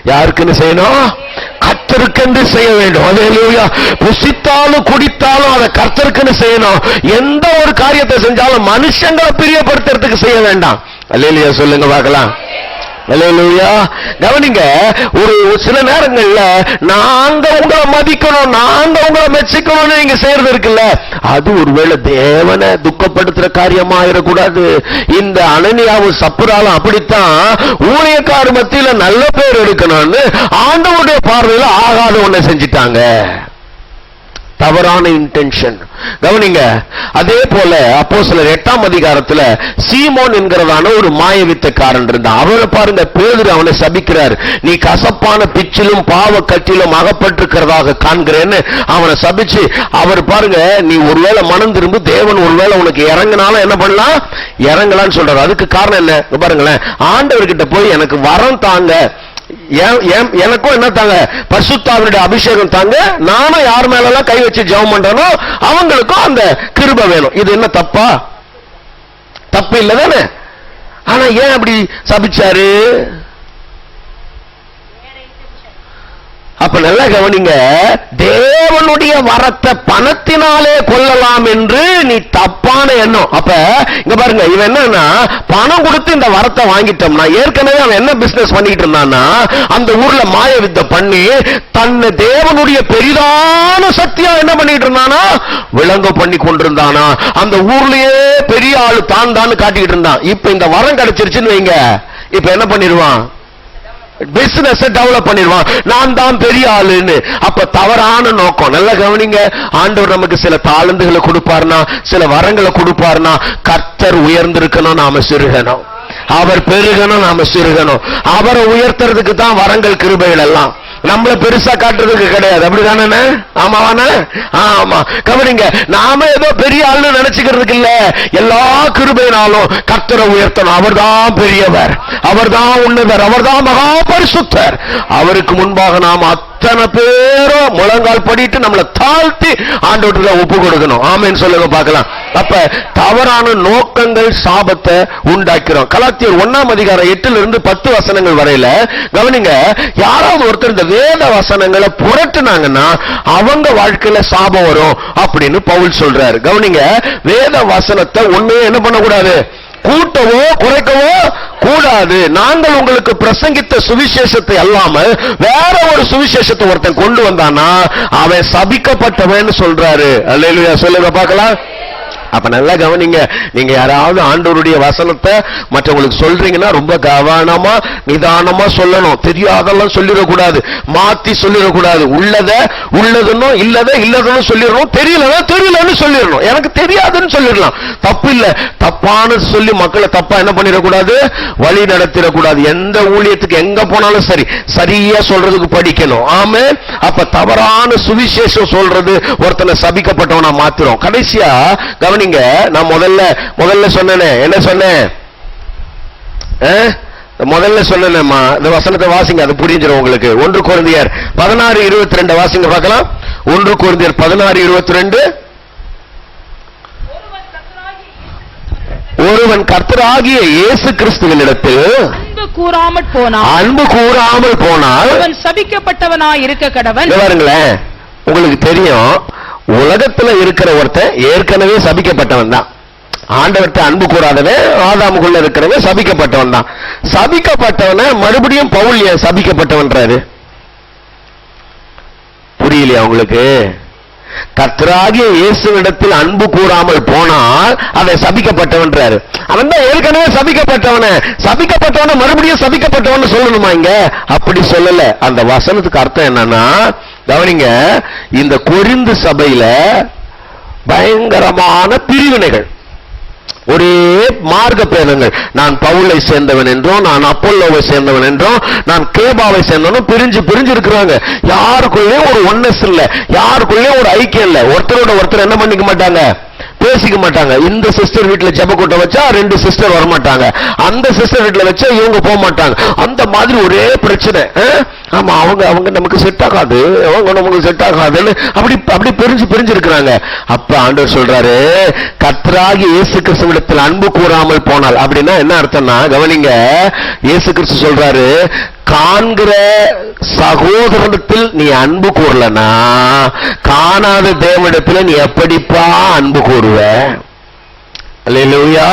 யாருக்குன்னு செய்யணும்? கர்த்தருக்கென்று செய்ய வேண்டும். அல்லேலூயா. புசித்தாலும் குடித்தாலும் அதை கர்த்தருக்குன்னு செய்யணும். எந்த ஒரு காரியத்தை செஞ்சாலும் மனுஷங்களை பிரியப்படுத்துறதுக்கு செய்ய வேண்டாம். அல்லேலூயா சொல்லுங்க பார்க்கலாம். அல்லேலூயா. கவனிங்க, ஒரு சில நேரங்கள்ல நாங்க உங்களை மதிக்கணும், நாங்க உங்களை மெச்சிக்கணும்னு நீங்க செய்யறது இருக்குல்ல, அது ஒருவேளை தேவனை துக்கப்படுத்துற காரியமா ஆயிடக்கூடாது. இந்த அனனியாவும் சப்புராலும் அப்படித்தான் ஊழியக்கார மத்தியில நல்ல பேர் எடுக்கணும்னு ஆண்டவருடைய பார்வையில ஆகாத ஒண்ணு செஞ்சிட்டாங்க. தவறான இன்டென்ஷன். கவனிங்க, அதே போல அப்போஸ்தலர் 8ஆம் அதிகாரத்துல சீமோன் என்கிறதான ஒரு மாயவித்தக்காரன் இருந்தான். அவரை பாருங்க, பேதுரு அவனை சபிக்கிறார். நீ கசப்பான பிச்சிலும் பாவ கட்டிலும் அகப்பட்டிருக்கிறதாக காண்கிறேன்னு அவனை சபிச்சு, அவர் பாருங்க, நீ ஒருவேளை மனம் திரும்பி தேவன் ஒருவேளை உனக்கு இறங்கினாலும் என்ன பண்ணலாம்? இறங்கலான்னு சொல்றாரு. அதுக்கு காரணம் என்ன பாருங்களேன், ஆண்டவர்கிட்ட போய் எனக்கு வரம் தாங்க, எனக்கும் என்ன தாங்க? பரிசுத்தாவினுடைய அபிஷேகம் தாங்க, நானும் யார் மேல எல்லாம் கை வச்சு ஜெபம் பண்றனோ அவங்களுக்கும் அந்த கிருபை வேணும். இது என்ன தப்பா? தப்பு இல்ல தானே? ஆனா ஏன் அப்படி சபிச்சாரு? அப்ப நல்லா கவனிங்க, தேவனுடைய வரத்தை பணத்தினாலே கொள்ளலாம் என்று நீ தப்பான எண்ணம். அப்ப இங்க பாருங்க, இவன் என்னன்னா பணம் கொடுத்து இந்த வரத்தை வாங்கிட்டோம்னா, ஏற்கனவே அவன் என்ன பிசினஸ் பண்ணிட்டு இருந்தான்னா, அந்த ஊர்ல மாய வித்தை பண்ணி தன்னை தேவனுடைய பெரிதான சக்தியா என்ன பண்ணிட்டு இருந்தானா, விளங்க பண்ணி கொண்டிருந்தானா. அந்த ஊர்லயே பெரிய ஆளு தான் தான் காட்டிக்கிட்டு இருந்தான். இப்ப இந்த வரம் கிடைச்சிருச்சுன்னு வைங்க, இப்ப என்ன பண்ணிடுவான்? பிசினஸ் டெவலப் பண்ணிடுவான், நான் தான் பெரிய ஆளுன்னு. அப்ப தவறான நோக்கம். நல்லா கவனிங்க, ஆண்டவர் நமக்கு சில தாளந்துகளை கொடுப்பாருனா, சில வரங்களை கொடுப்பாருனா, கர்த்தர் உயர்ந்திருக்கணும், நாம சிறுகணும். அவர் பெருகணும், நாம சிறுகணும். அவரை உயர்த்துறதுக்கு தான் வரங்கள் கிருபைகள் எல்லாம், நம்மள பெருசா காட்டுறதுக்கு கிடையாது. அப்படிதானே? ஆமாவானே? ஆமா. கவனிங்க, நாம ஏதோ பெரிய ஆளுன்னு நினைச்சுக்கிறதுக்கு இல்ல. எல்லா கிருபையினாலும் கர்த்தரை உயர்த்தணும். அவர்தான் பெரியவர், அவர்தான் உன்னதர், அவர்தான் மகா பரிசுத்தர். அவருக்கு முன்பாக நாம் அத்தனை பேரும் முழங்கால் படிட்டு நம்மளை தாழ்த்தி ஆண்டவர்கிட்ட ஒப்பு கொடுக்கணும். ஆமென் சொல்லுங்க பார்க்கலாம். அப்ப தவறான நோக்கங்கள் சாபத்தை உண்டாக்கிறோம். கலாத்தியர் 1ஆம் அதிகாரம் 8-10 வசனங்கள் வரையில கவனிங்க, யாராவது ஒருத்தர் இந்த வேத வசனங்களை புரட்டுனாங்கன்னா அவங்க வாழ்க்கையில சாபம் வரும் அப்படின்னு பவுல் சொல்றாரு. கவனிங்க, வேத வசனத்தை ஒண்ணே என்ன பண்ணக்கூடாது? கூட்டவோ குறைக்கவோ கூடாது. நாங்கள் உங்களுக்கு பிரசங்கித்த சுவிசேஷத்தை அல்லாமல் வேற ஒரு சுவிசேஷத்தை ஒருத்தன் கொண்டு வந்தானா அவன் சபிக்கப்பட்டவன் சொல்றாரு. அல்லேலூயா சொல்லுங்க பார்க்கலாம். அப்ப நல்லா கவனிங்க, நீங்க யாராவது ஆண்டவருடைய வசனத்தை மற்றவங்களுக்கு சொல்றீங்கன்னா ரொம்ப கவனமா நிதானமா சொல்லணும். தெரியாதெல்லாம் சொல்லிடக்கூடாது, மாத்தி சொல்லிடக்கூடாது. உள்ளதுன்னு இல்லத இல்லதுன்னு சொல்லிடணும், தெரியலன்னு சொல்லிடணும். எனக்கு தெரியாதுன்னு சொல்லிடலாம், தப்பு இல்ல. தப்பான சொல்லி மக்களை தப்பா என்ன பண்ணிடக்கூடாது? வழி நடத்திடக்கூடாது. எந்த ஊழியத்துக்கு எங்க போனாலும் சரி, சரியா சொல்றதுக்கு படிக்கணும். ஆமே. அப்ப தவறான சுவிசேஷம் சொல்றது ஒருத்தனை சபிக்கப்பட்டவனா மாத்திரும். கடைசியா கவனிங்க, நான் முதல்ல சொன்னேனே, என்ன சொன்னேன்? முதல்ல சொன்னேன்மா, இந்த வசனத்தை வாசிங்க, அது புரிஞ்சிடும் உங்களுக்கு. 1 கொரிந்தியர் 16:22 வாசிங்க பார்க்கலாம். 1 கொரிந்தியர் 16:22. ஒருவன் கர்த்தராகிய இயேசு கிறிஸ்துவினிடத்தில் அன்பு கூறாமல் போனால் அவன் சபிக்கப்பட்டவனாய் இருக்க கடவன். பாருங்களேன், உங்களுக்கு தெரியும், உலகத்துல இருக்கிற ஒருத்தன் ஏற்கனவே சபிக்கப்பட்டவன் தான். ஆண்டவர்கிட்ட அன்பு கூறாதவன், ஆதாமுக்குள்ள இருக்கிறவன் சபிக்கப்பட்டவன் தான். சபிக்கப்பட்டவன மறுபடியும் பவுல் ஏன் சபிக்கப்பட்டவன்றாரு? புரியலையா உங்களுக்கு? கர்த்தராகிய இயேசுவிடத்தில் அன்பு கூறாமல் போனால் அவன் சபிக்கப்பட்டவன்றாரு. அவன் தான் ஏற்கனவே சபிக்கப்பட்டவன மறுபடியும் சபிக்கப்பட்டவன் சொல்லணுமா இங்க? அப்படி சொல்லல. அந்த வசனத்துக்கு அர்த்தம் என்னன்னா, கவனிங்க, இந்த கொரிந்து சபையில பயங்கரமான பிரிவினைகள், ஒரே மார்க்க பேதங்கள். நான் பவுலை சேர்ந்தவன் என்றும், நான் அப்போலோவை சேர்ந்தவன் என்றும், நான் கேபாவை சேர்ந்தவனும் பிரிஞ்சு இருக்கிறாங்க. யாருக்குள்ளேயும் ஒரு ஒன்னஸ் இல்ல, யாருக்குள்ளேயும் ஒரு ஐக்கியம் இல்ல. ஒருத்தரோட ஒருத்தர் என்ன பண்ணிக்க மாட்டாங்க, பேசிக்க மாட்டாங்க. இந்த சிஸ்டர் வீட்டுல ஜெபக்கூட்டம் வச்சா 2 சிஸ்டர் வர மாட்டாங்க, அந்த சிஸ்டர் வீட்டுல வச்சா இவங்க போக மாட்டாங்க. அந்த மாதிரி ஒரே பிரச்சனை. ஆமா, அவங்க நமக்கு செட் ஆகாது, அவங்க நமக்கு செட் ஆகாதுன்னு அப்படி பிரிஞ்சு இருக்கிறாங்க. அப்ப ஆண்டவர் சொல்றாரு, கர்த்தராகிய இயேசு கிறிஸ்துவிடத்தில் அன்பு கூறாமல் போனால். அப்படின்னா என்ன அர்த்தம்னா, கவனிங்க, இயேசு கிறிஸ்து சொல்றாரு, காண்கிற சகோதரனிடத்தில் நீ அன்பு கூறலனா காணாத தேவனிடத்தில் நீ எப்படிப்பா அன்பு கூறுவ? அல்லேலூயா.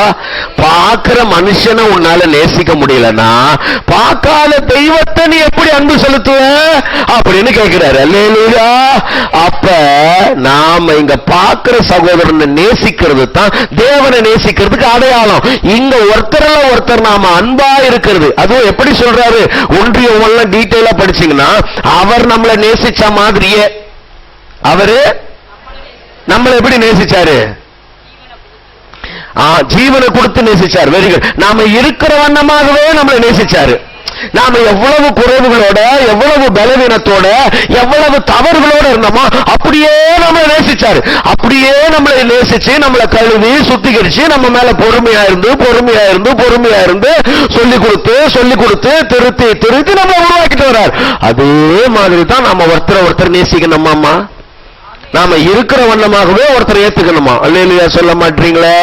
பார்க்கிற மனுஷனை உன்னால நேசிக்க முடியலனா பார்க்காத தெய்வத்தை நீ எப்படி அன்பு செலுத்துவ அப்படின்னு கேட்கிறாரு. அல்லேலூயா. அப்ப நாம இங்க பார்க்கிற சகோதரனை நேசிக்கிறது தான் தேவனை நேசிக்கிறதுக்கு அடையாளம். இங்க ஒருத்தர் நாம அன்பா இருக்கிறது. அதுவும் எப்படி சொல்றாரு, ஒன்றிய ஒன்ன டீட்டெயிலா படிச்சீங்கன்னா, அவர் நம்மளை நேசிச்ச மாதிரியே அவரு நம்மளை எப்படி நேசிச்சாரு? ஜீவனை கொடுத்து நேசிச்சார். Very good. நாம இருக்கிற வண்ணமாகவே நம்மளை நேசிச்சாரு. நாம எவ்வளவு குறைவுகளோட, எவ்வளவு பலவீனத்தோட, எவ்வளவு தவறுகளோட இருந்தோமோ அப்படியே நம்மளை நேசிச்சாரு. அப்படியே நம்மளை நேசிச்சு நம்மளை கழுவி சுத்திகரிச்சு நம்ம மேல பொறுமையா இருந்து சொல்லி கொடுத்து திருத்தி நம்மளை உருவாக்கிட்டு வர்றார். அதே மாதிரி தான் நாம ஒருத்தர் நேசிக்கணுமாமா. நாம இருக்கிற வண்ணமாகவே ஒருத்தர் ஏத்துக்கணுமா? அல்லேலூயா சொல்ல மாட்டீங்களே?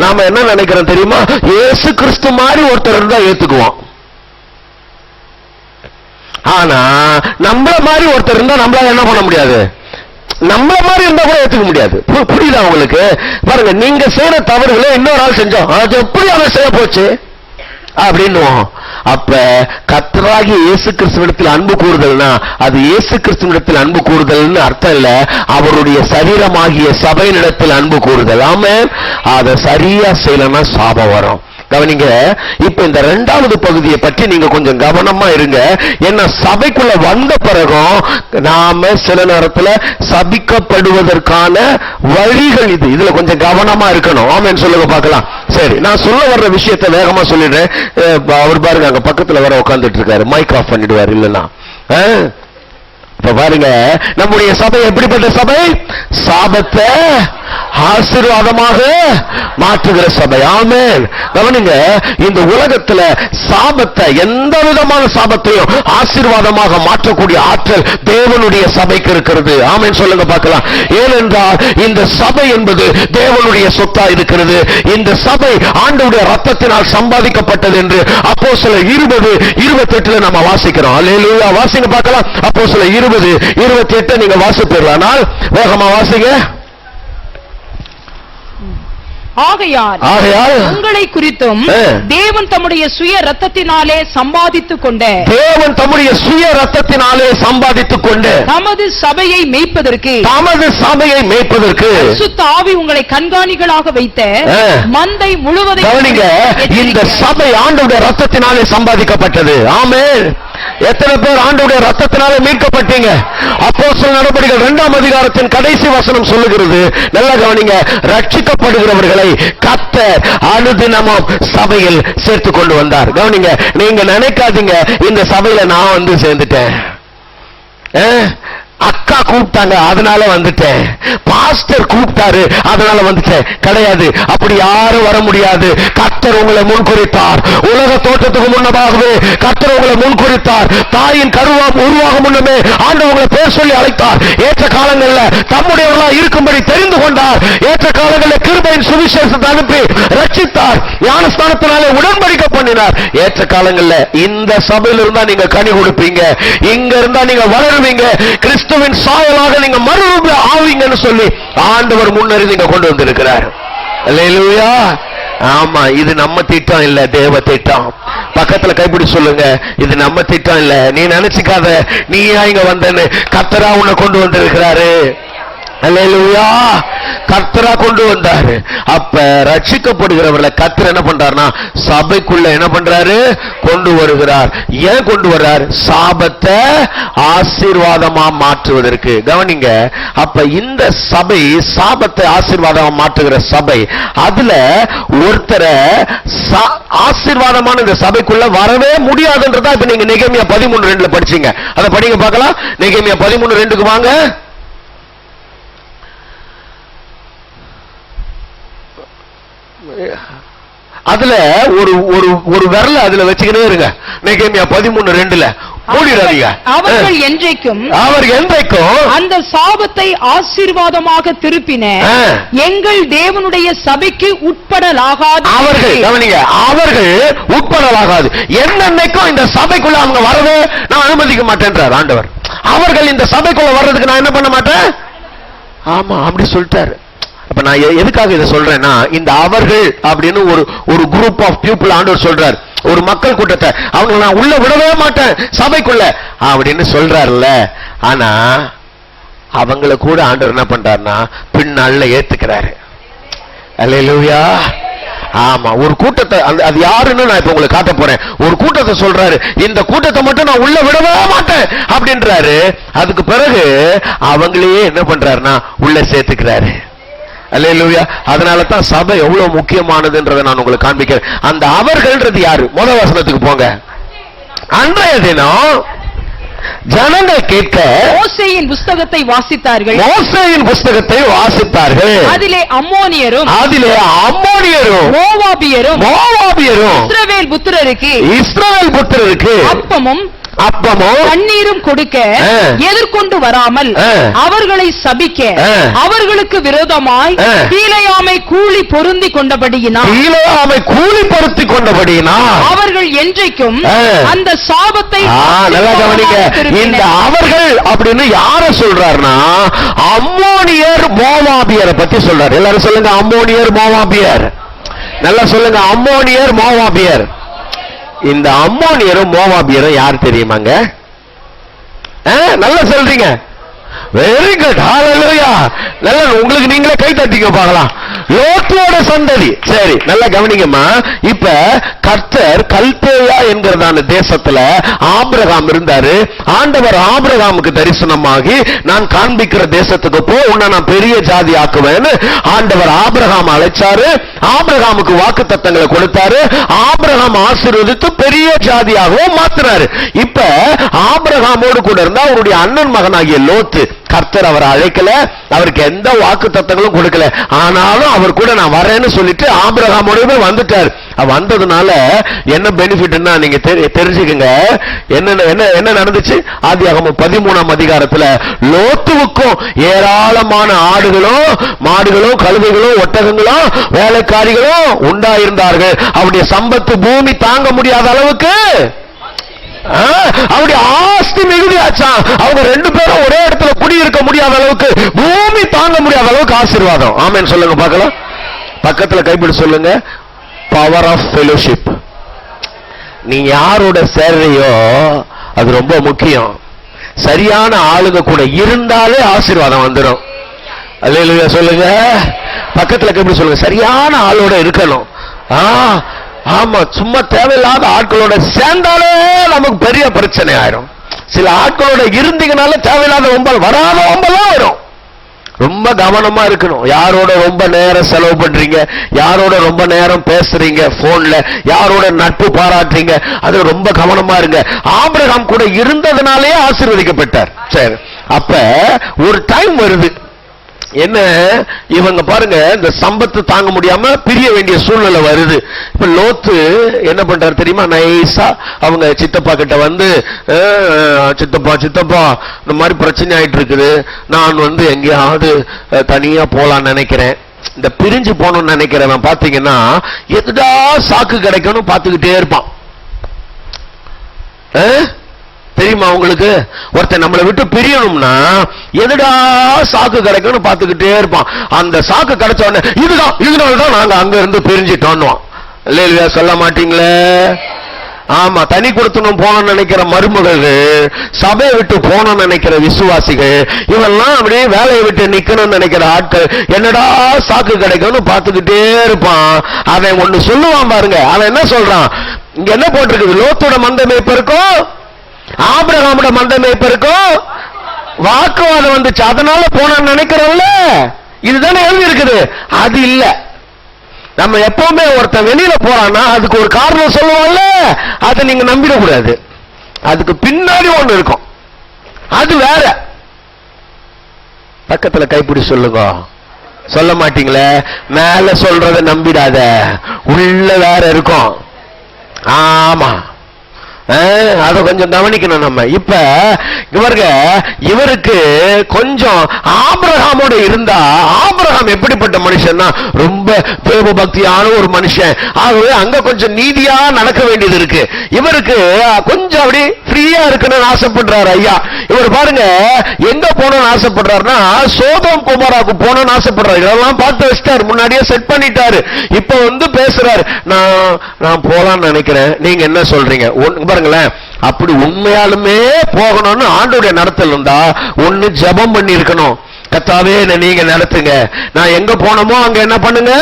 நாம என்ன நினைக்கிறோம் தெரியுமா, இயேசு கிறிஸ்து மாதிரி ஒருத்தர் இருந்தா ஏத்துக்குவோம். ஆனா நம்மள மாதிரி ஒருத்தர் இருந்தா நம்மளால என்ன பண்ண முடியாது, நம்மள மாதிரி இருந்தா கூட ஏத்துக்க முடியாது. புரியுதா உங்களுக்கு? பாருங்க, நீங்க செய்யற தவறுகளை இன்னொரு ஆள் செஞ்சோம், அது எப்படி அவன் செய்ய போச்சு அப்படின்னு. அப்ப கர்த்தராகிய இயேசு கிறிஸ்துவிடத்தில் அன்பு கூறுதல்னா அது இயேசு கிறிஸ்துவிடத்தில் அன்பு கூறுதல்னு அர்த்தம் இல்ல, அவருடைய சரீரமாகிய சபையினிடத்தில் அன்பு கூறுதல். ஆமென். அத சரியா செய்யலன்னா சாபம் வரும். கவனிங்க, இப்ப இந்த 2வது பகுதியை பற்றி நீங்க கொஞ்சம் கவனமா இருங்க. ஏன்னா சபைக்குள்ள வந்த பிறகும் நாம சில நேரத்துல சபிக்கப்படுவதற்கான வழிகள் இதுல கொஞ்சம் கவனமா இருக்கணும். ஆமென் சொல்லுங்க பார்க்கலாம். சரி, நான் சொல்ல வர்ற விஷயத்தை வேகமா சொல்லிடுறேன். அவர் பாருங்க, அங்க பக்கத்துல வர உட்கார்ந்துட்டு இருக்காரு, மைக் ஆஃப் பண்ணிடுவார் இல்லன்னா. இப்ப பாருங்க, நம்முடைய சபை எப்படிப்பட்ட சபை? சாபத்தை ஆசீர்வாதமாக மாற்றுகிற சபை. ஆமென். கவனிங்க, இந்த உலகத்துல சாபத்தை, எந்த விதமான சாபத்தையும் ஆசீர்வாதமாக மாற்றக்கூடிய ஆற்றல் தேவனுடைய சபைக்கு இருக்கிறது. ஆமென் சொல்லுங்க பார்க்கலாம். ஏனென்றால் இந்த சபை என்பது தேவனுடைய சொத்தா இருக்கிறது. இந்த சபை ஆண்டவருடைய ரத்தத்தினால் சம்பாதிக்கப்பட்டது என்று அப்போஸ்தலர் 20:28 நம்ம வாசிக்கிறோம். அல்லேலூயா. வாசிங்க பார்க்கலாம். அப்போஸ்தலர் 20:28 நீங்க வாசிப்பீர்களானால் வேகமா வாசிங்க. ஆகையால் உங்களை குறித்தும் தேவன் தம்முடைய சுய ரத்தத்தினாலே சம்பாதித்துக் கொண்ட தமது சபையை மேய்ப்பதற்கு பரிசுத்த ஆவி உங்களை கண்காணிகளாக வைத்த மந்தை முழுவதையும் இந்த சபை ஆண்டவருடைய ரத்தத்தினாலே சம்பாதிக்கப்பட்டது. ஆமென். எத்தனை பேர் ஆண்டவருடைய ரத்தத்தினாலே மீட்கப்பட்டீங்க? அப்போஸ்தலர் நடபடிகள் 2ஆம் அதிகாரத்தின் கடைசி வசனம் சொல்லுகிறது. நல்லா கவனிங்க, ரட்சிக்கப்படுகிறவர்களை கர்த்தர் அனுதினமும் சபையில் சேர்த்துக் கொண்டு வந்தார். கவனிங்க, நீங்க நினைக்காதீங்க இந்த சபையில நான் வந்து சேர்ந்துட்டேன், அக்கா கூப்பிட்டாங்க அதனால வந்துட்டேன், பாஸ்டர் கூப்பிட்டாரு அதனால வந்துட்டேன். கிடையாது, அப்படி யாரும் வர முடியாது. கர்த்தர் உங்களை முன்குறித்தார். உலக தோற்றத்துக்கு முன்னதாகவே கர்த்தர் உங்களை முன்குறித்தார். தாயின் கருவாம் உருவாகும் முன்னமே ஆண்டவர் உங்களை பேர் சொல்லி அழைத்தார். ஏற்ற காலங்களில் தம்முடையவர்களா இருக்கும்படி தெரிந்து கொண்டார். ஏற்ற காலங்களில் கிருபையின் சுவிசேஷத்தை அனுப்பி ரட்சித்தார். ஞானஸ்தானத்தினாலே உடன்படிக்கை பண்ணினார். ஏற்ற காலங்களில் இந்த சபையில் இருந்தா நீங்க கனி கொடுப்பீங்க, இங்க இருந்தா நீங்க வளருவீங்க, கிறிஸ்துவின் சாயலாக நீங்க மறுரூப ஆவீங்கன்னு சொல்லி ஆண்டவர் முன்னறி நீங்க கொண்டு வந்திருக்கிறார். அல்லேலூயா. ஆமா, இது நம்ம திட்டம் இல்ல, தேவ திட்டம். பக்கத்துல கைப்பிடி சொல்லுங்க, இது நம்ம திட்டம் இல்ல. நீ நினைச்சுக்காத நீ இங்க வந்தன்னு, கர்த்தரா உன்னை கொண்டு வந்திருக்கிறாரு. அல்லேலூயா, கர்த்தரா கொண்டு வந்தாரு. அப்ப ரட்சிக்கப்படுகிறவர்களை கர்த்தர் என்ன பண்றாருன்னா சபைக்குள்ள என்ன பண்றாரு, கொண்டு வருகிறார். ஏன் கொண்டு வர்றார்? சாபத்தை ஆசீர்வாதமா மாற்றுவதற்கு. கவனிங்க, அப்ப இந்த சபை சாபத்தை ஆசீர்வாதமா மாற்றுகிற சபை. அதுல ஒருத்தரை ஆசீர்வாதமான இந்த சபைக்குள்ள வரவே முடியாதுன்றதா இப்ப நீங்க நெகேமியா 13:2 படிச்சீங்க. அதை படிங்க பார்க்கலாம். நெகேமியா 13:2 வாங்க. அதுல ஒரு விரல அதுல வச்சுக்கிட்டே இருங்க. நெகேமியா 13:2 மூடிடாதீங்க. அவர்கள் என்றைக்கும் அந்த சாபத்தை ஆசீர்வாதமாக திருப்பின எங்கள் தேவனுடைய சபைக்கு உட்படலாகாது. அவர்கள் கவனிங்க, அவர்கள் உட்படலாகாது. என்னன்னைக்கும் இந்த சபைக்குள்ள அவங்க வரவே நான் அனுமதிக்க மாட்டேன்றார் ஆண்டவர். அவர்கள் இந்த சபைக்குள்ள வர்றதுக்கு நான் என்ன பண்ண மாட்டேன். ஆமா, அப்படி சொல்லிட்டாரு. அப்ப நான் எதுக்காக இதை சொல்றேன்னா, இந்த அவர்கள் அப்படின்னு ஒரு குரூப் ஆஃப் பீப்புள் ஆண்டவர் சொல்றார். ஒரு மக்கள் கூட்டத்தை அவங்க நான் உள்ள விடவே மாட்டேன் சபைக்குள்ள அப்படின்னு சொல்றாருல்ல. ஆனா அவங்களை கூட ஆண்டவர் என்ன பண்றாருன்னா பின்னால ஏத்துக்கிறாரு. அல்லேலூயா. ஆமா, ஒரு கூட்டத்தை, அது யாருன்னு நான் இப்ப உங்களுக்கு காட்ட போறேன். ஒரு கூட்டத்தை சொல்றாரு, இந்த கூட்டத்தை மட்டும் நான் உள்ள விடவே மாட்டேன் அப்படின்றாரு. அதுக்கு பிறகு அவங்களையே என்ன பண்றாருன்னா உள்ள சேர்த்துக்கிறாரு. அல்லேலூயா. அதனால தான் சபை எவ்வளவு முக்கியமானதுன்றதை நான் உங்களுக்கு காண்பிக்கிறேன். அந்த அவர்கள்ன்றது யாரு? முதல் வசனத்துக்கு போங்க. அன்றைய தினம் ஜனங்கள் கேட்க மோசேயின் புஸ்தகத்தை வாசித்தார்கள். அதிலே அம்மோனியரும் மோவாபியரும் இஸ்ரவேல் புத்திரருக்கு அப்பமும் தண்ணீரும் கொடுக்க எதிர்கொண்டு வராமல் அவர்களை சபிக்க அவர்களுக்கு விரோதமாய் பீலையாமை கூலி பொருந்தி கொண்டபடியினால் அவர்கள் என்றைக்கும் அந்த சாபத்தை. இந்த அவர்கள் அப்படின்னு யார சொல்றாருன்னா அம்மோனியர் மோவாபியரை பத்தி சொல்றாரு. எல்லாரும் சொல்லுங்க, அம்மோனியர் மோவாபியர். நல்லா சொல்லுங்க, அம்மோனியர் மோவாபியர். இந்த அம்மோனியரும் மோவாபியரும் யார் தெரியுமாங்க? நல்லா சொல்றீங்க. வெரி குட், ஹalleluya. நல்லா உங்களுக்கு நீங்களே கை தட்டிக்க பார்க்கலாம். லோத்தோட சந்ததி. சரி, நல்லா கவனிங்கம்மா. இப்ப கர்த்தர் கல்தேயா என்கிறதான தேசத்துல ஆபிரகாம் இருந்தாரு. ஆண்டவர் ஆபிரகாமுக்கு தரிசனமாகி நான் காண்பிக்கிற தேசத்துக்கு போ, உன்னை நான் பெரிய ஜாதி ஆக்குவேன்னு ஆண்டவர் ஆபிரகாம் அழைச்சாரு. ஆபிரகாமுக்கு வாக்குத்தத்தங்களை கொடுத்தாரு. ஆபிரகாம் ஆசீர்வதித்து பெரிய ஜாதியாகவும் மாத்தினாரு. இப்ப ஆபிரகாமோடு கூட இருந்தா அவருடைய அண்ணன் மகனாகிய லோத்து. கர்த்தர் அவரை அழைக்கல, அவருக்கு எந்த வாக்கு தத்தங்களும் கொடுக்கல. ஆனாலும் அவர் கூட நான் வரேன்னு சொல்லிட்டு ஆபிரகாமோட வந்துட்டார். வந்ததுனால என்ன பெனிஃபிட்னா நீங்க தெரிஞ்சுக்கங்க. என்ன நடந்துச்சு? ஆதியாகமம் 13ஆம் அதிகாரத்துல லோத்துவுக்கும் ஏராளமான ஆடுகளும் மாடுகளும் கழுதைகளும் ஒட்டகங்களும் வேலைக்காரிகளும் உண்டாயிருந்தார்கள். அவருடைய சம்பத்து பூமி தாங்க முடியாத அளவுக்கு அவருடைய ஆஸ்தி மிகுதியாச்சா. அவங்க 2 பேரும் ஒரே இடத்துல குடியிருக்க முடியாத அளவுக்கு, பூமி தாங்க முடியாத அளவுக்கு ஆசீர்வாதம். ஆமென் சொல்லுங்க பார்க்கலாம். பக்கத்துல கைப்பிடி சொல்லுங்க, பவர் ஆஃப் ஃபெலோஷிப். நீ யாரோட சேர்றையோ அது ரொம்ப முக்கியம். சரியான ஆளுங்க கூட இருந்தாலே ஆசீர்வாதம் வந்துடும். அல்லேலூயா சொல்லுங்க. பக்கத்துல கைப்பிடி சொல்லுங்க, சரியான ஆளோட இருக்கணும். ஆமா, சும்மா தேவையில்லாத ஆட்களோட சேர்ந்தாலே நமக்கு பெரிய பிரச்சனை ஆயிரும். சில ஆட்களோட இருந்தீங்கனால தேவையில்லாத வராத ஒம்பலாம் வரும். ரொம்ப கவனமா இருக்கணும். யாரோட ரொம்ப நேரம் செலவு பண்றீங்க, யாரோட ரொம்ப நேரம் பேசுறீங்க போன்ல, யாரோட நட்பு பாராட்டுறீங்க, அது ரொம்ப கவனமா இருங்க. ஆபிரகாம் கூட இருந்ததுனாலே ஆசீர்வதிக்கப்பட்டார். சரி, அப்ப ஒரு டைம் வருது, என்ன இவங்க பாருங்க, இந்த சம்பத்து தாங்க முடியாம பிரிய வேண்டிய சூழ்நிலை வருது. இப்ப லோத்து என்ன பண்றாரு தெரியுமா? நைஸா அவங்க சித்தப்பா கிட்ட வந்து, சித்தப்பா இந்த மாதிரி பிரச்சனை ஆயிட்டு இருக்குது, நான் எங்கேயாவது தனியா போலான்னு நினைக்கிறேன். இந்த பிரிஞ்சு போகணும்னு நினைக்கிறவன் பாத்தீங்கன்னா எதுடா சாக்கு கிடைக்கணும் பார்த்துக்கிட்டே இருப்பான். தெரியுமா? தெரியுமா உங்களுக்கு? ஒருத்தன் நம்மளை விட்டு பிரியணும்னா எதுடா சாக்கு கிடைக்கும்னு பார்த்துக்கிட்டே இருப்பான். அந்த சாக்கு கிடைச்ச உடனே இதனாலதான் நாங்க அங்க இருந்து பிரிஞ்சிட்டோம். இல்லையா? சொல்ல மாட்டீங்களே? ஆமா, தனி கொடுத்தனும் போனோம்னு நினைக்கிற மருமகள், சபையை விட்டு போனோம்னு நினைக்கிற விசுவாசிகள், இவெல்லாம் அப்படியே வேலையை விட்டு நிக்கணும்னு நினைக்கிற ஆட்கள் என்னடா சாக்கு கிடைக்கும்னு பார்த்துக்கிட்டே இருப்பான். அவன் ஒண்ணு சொல்லுவான் பாருங்க. அவன் என்ன சொல்றான்? இங்க என்ன போட்டிருக்குது? லோத்தோட மந்தை மேய்ப்பருக்கும் ஆபிரகாமோட மந்தை மேய்ப்பருக்கும் வாக்குவாதம் வந்துச்சு, அதனால போனான்னு நினைக்கிறோம்ல. இதுதானே எழுதி இருக்குது. அது இல்ல. நம்ம எப்பவுமே ஒருத்தன் வெளியில போறான்னா அதுக்கு ஒரு காரணம் சொல்லுவோம்ல, அதை நீங்க நம்பிடக்கூடாது. அதுக்கு பின்னாடி ஒண்ணு இருக்கும், அது வேற. பக்கத்துல கைப்பிடி சொல்லுங்க. சொல்ல மாட்டீங்களே? மேல சொல்றத நம்பிடாத, உள்ள வேற இருக்கும். ஆமா, அத கொஞ்சம் கவனிக்கணும் நம்ம. இப்ப இவருக்கு கொஞ்சம் ஆபிரகாமோட இருந்தா, ஆபிரகாம் எப்படிப்பட்ட மனுஷன்னா ரொம்ப தேவ பக்தியான ஒரு மனுஷன். ஆகவே அங்க கொஞ்சம் நீதியா நடக்க வேண்டியது இருக்கு. இவருக்கு கொஞ்சம் அப்படி ஃப்ரீயா இருக்கணும்னு ஆசைப்படுறாரு ஐயா. இவர் பாருங்க எங்க போகணும்னு ஆசைப்படுறாருன்னா சோதோம் கொமோராவுக்கு போகணும்னு ஆசைப்படுறாரு. இதெல்லாம் பார்த்து வச்சிட்டாரு, முன்னாடியே செட் பண்ணிட்டாரு. இப்ப வந்து பேசுறாரு, நான் போலான்னு நினைக்கிறேன், நீங்க என்ன சொல்றீங்க? பாருங்களேன், அப்படி உண்மையாலுமே போகணும்னு ஆண்டோடைய நடத்தல் இருந்தா ஒண்ணு ஜெபம் பண்ணி இருக்கணும். கர்த்தாவே நீங்க நடத்துங்க, நான் எங்க போனோமோ அங்க என்ன பண்ணுங்க,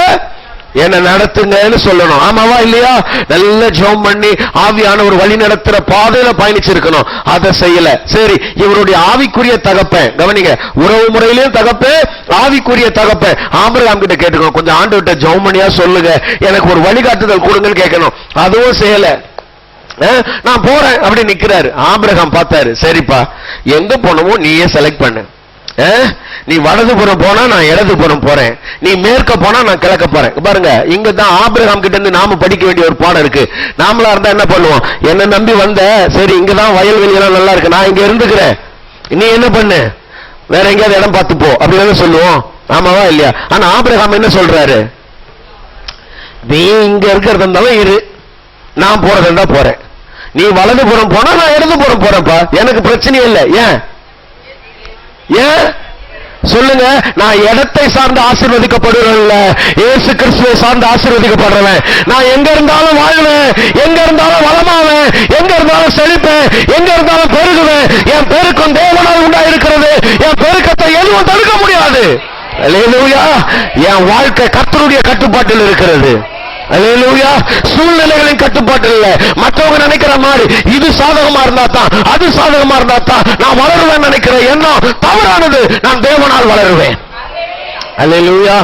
என்ன நடத்துங்கன்னு சொல்லணும். ஆமாவா இல்லையா? நல்ல ஜெபம் பண்ணி ஆவியான ஒரு வழி நடத்துற பாதையில பயணிச்சிருக்கணும். அதை செய்யல. சரி, இவருடைய ஆவிக்குரிய தகப்பன் கவனிங்க, உறவு முறையிலும் தகப்பன், ஆவிக்குரிய தகப்பன் ஆபிரகாம் கிட்ட கேட்டுக்கணும், கொஞ்சம் ஆண்டவர்கிட்ட ஜெபம் பண்ணியா சொல்லுங்க, எனக்கு ஒரு வழிகாட்டுதல் கொடுங்கன்னு கேட்கணும். அதுவும் செய்யல. நான் போறேன் அப்படி நிக்கிறாரு. ஆபிரகாம் பார்த்தாரு, சரிப்பா எங்க போனமோ நீயே செலக்ட் பண்ணு. நீ வலதுபுறம் போனா நான் இடதுபுறம் போறேன், நீ மேற்க போனா நான் கிழக்க போறேன். பாருங்க, இங்க தான் ஆபிரகாம் கிட்ட இருந்து நாம படிக்க வேண்டிய ஒரு பாடம் இருக்கு. நாமளா இருந்தா என்ன பண்ணுவோம்? என்ன நம்பி வந்த, சரி இங்கதான் வயல்வெளி எல்லாம் நல்லா இருக்கு, நான் இங்க இருந்துக்கிறேன், நீ என்ன பண்ணு, வேற எங்கேயாவது இடம் பார்த்து போ அப்படின்னு சொல்லுவோம். ஆமாவா இல்லையா? ஆனா ஆபிரகாம் என்ன சொல்றாரு? நீ இங்க இருக்கிறது இருந்தாலும் இரு, நான் போறது இருந்தா போறேன், நீ வலதுபுறம் போனா நான் இடதுபுறம் போறேன்ப்பா, எனக்கு பிரச்சனை இல்லை. ஏன் ஏன் சொல்லுங்க? நான் இடத்தை சார்ந்து ஆசீர்வதிக்கப்படுறேன், இயேசு கிறிஸ்துவை சார்ந்து ஆசீர்வதிக்கப்படுறேன். நான் எங்க இருந்தாலும் வாழ்வேன், எங்க இருந்தாலும் வளமாவேன், எங்க இருந்தாலும் செழிப்பேன், எங்க இருந்தாலும் பெருகுவேன். என் பெருக்கம் தேவனால் உண்டாயிருக்கிறது, என் பெருக்கத்தை எதுவும் தடுக்க முடியாது. அல்லேலூயா! என் வாழ்க்கை கர்த்தருடைய கட்டுப்பாட்டில் இருக்கிறது. அல்லேலூயா! சூழ்நிலைகளின் கட்டுப்பாட்டில் இல்ல. மற்றவங்க நினைக்கிற மாதிரி இது சாதகமா இருந்தா தான், அது சாதகமா இருந்தா தான் நான் வளருவேன் நினைக்கிற எண்ணம் தவறானது. நான் தேவனால் வளருவேன். அல்லேலூயா!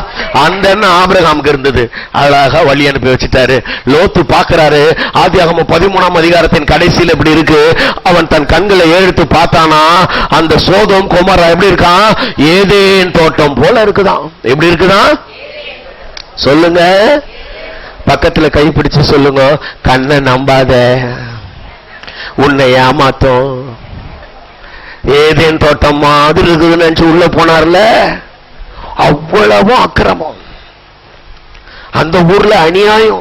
அந்த எண்ணம் ஆபிரகாமுக்கு இருந்தது. அழகா வழி அனுப்பி வச்சுட்டாரு. லோத்து பாக்குறாரு, ஆதியாகமம் 13ஆம் அதிகாரத்தின் கடைசியில் எப்படி இருக்கு, அவன் தன் கண்களை ஏழுத்து பார்த்தானா, அந்த சோதோம் கொமோரா எப்படி இருக்கான்? ஏதேன் தோட்டம் போல இருக்குதான். எப்படி இருக்குதான்? சொல்லுங்க, பக்கத்துல கைப்பிடிச்சு சொல்லுங்க, கண்ணை நம்பாத, உன்னை ஏமாத்தோம். ஏதேன் தோட்டம் மாதிரி இருக்குதுன்னு நினைச்சு உள்ள போனார்ல, அவ்வளவு அக்கிரமம். அந்த ஊர்ல அநியாயம்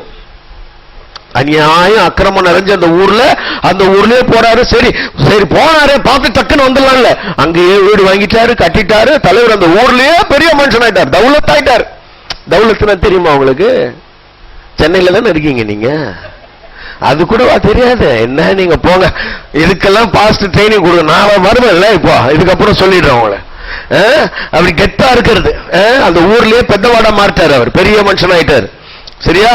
அக்கிரமம் நிறைஞ்ச அந்த ஊர்லயே போறாரு. சரி சரி போனாரு, பார்த்து டக்குன்னு வந்துடலாம்ல. அங்கேயே வீடு வாங்கிட்டாரு, கட்டிட்டாரு. தலைவர் அந்த ஊர்லயே பெரிய மனுஷன் ஆயிட்டார், தௌலத் ஆயிட்டார். தௌலத்துனா தெரியுமா உங்களுக்கு? சென்னையில தானே இருக்கீங்க நீங்க, அது கூட தெரியாது. என்ன நீங்க போங்க, இதுக்கெல்லாம் பாஸ்ட் ட்ரைனிங் கொடுங்க, நான் வருவேன்ல இப்போ, இதுக்கப்புறம் சொல்லிடுறேன் உங்களை. அப்படி கெட்டா இருக்கிறது. அந்த ஊர்லயே பெத்தவாடா மாறிட்டாரு, அவர் பெரிய மனுஷன் ஆயிட்டாரு. சரியா?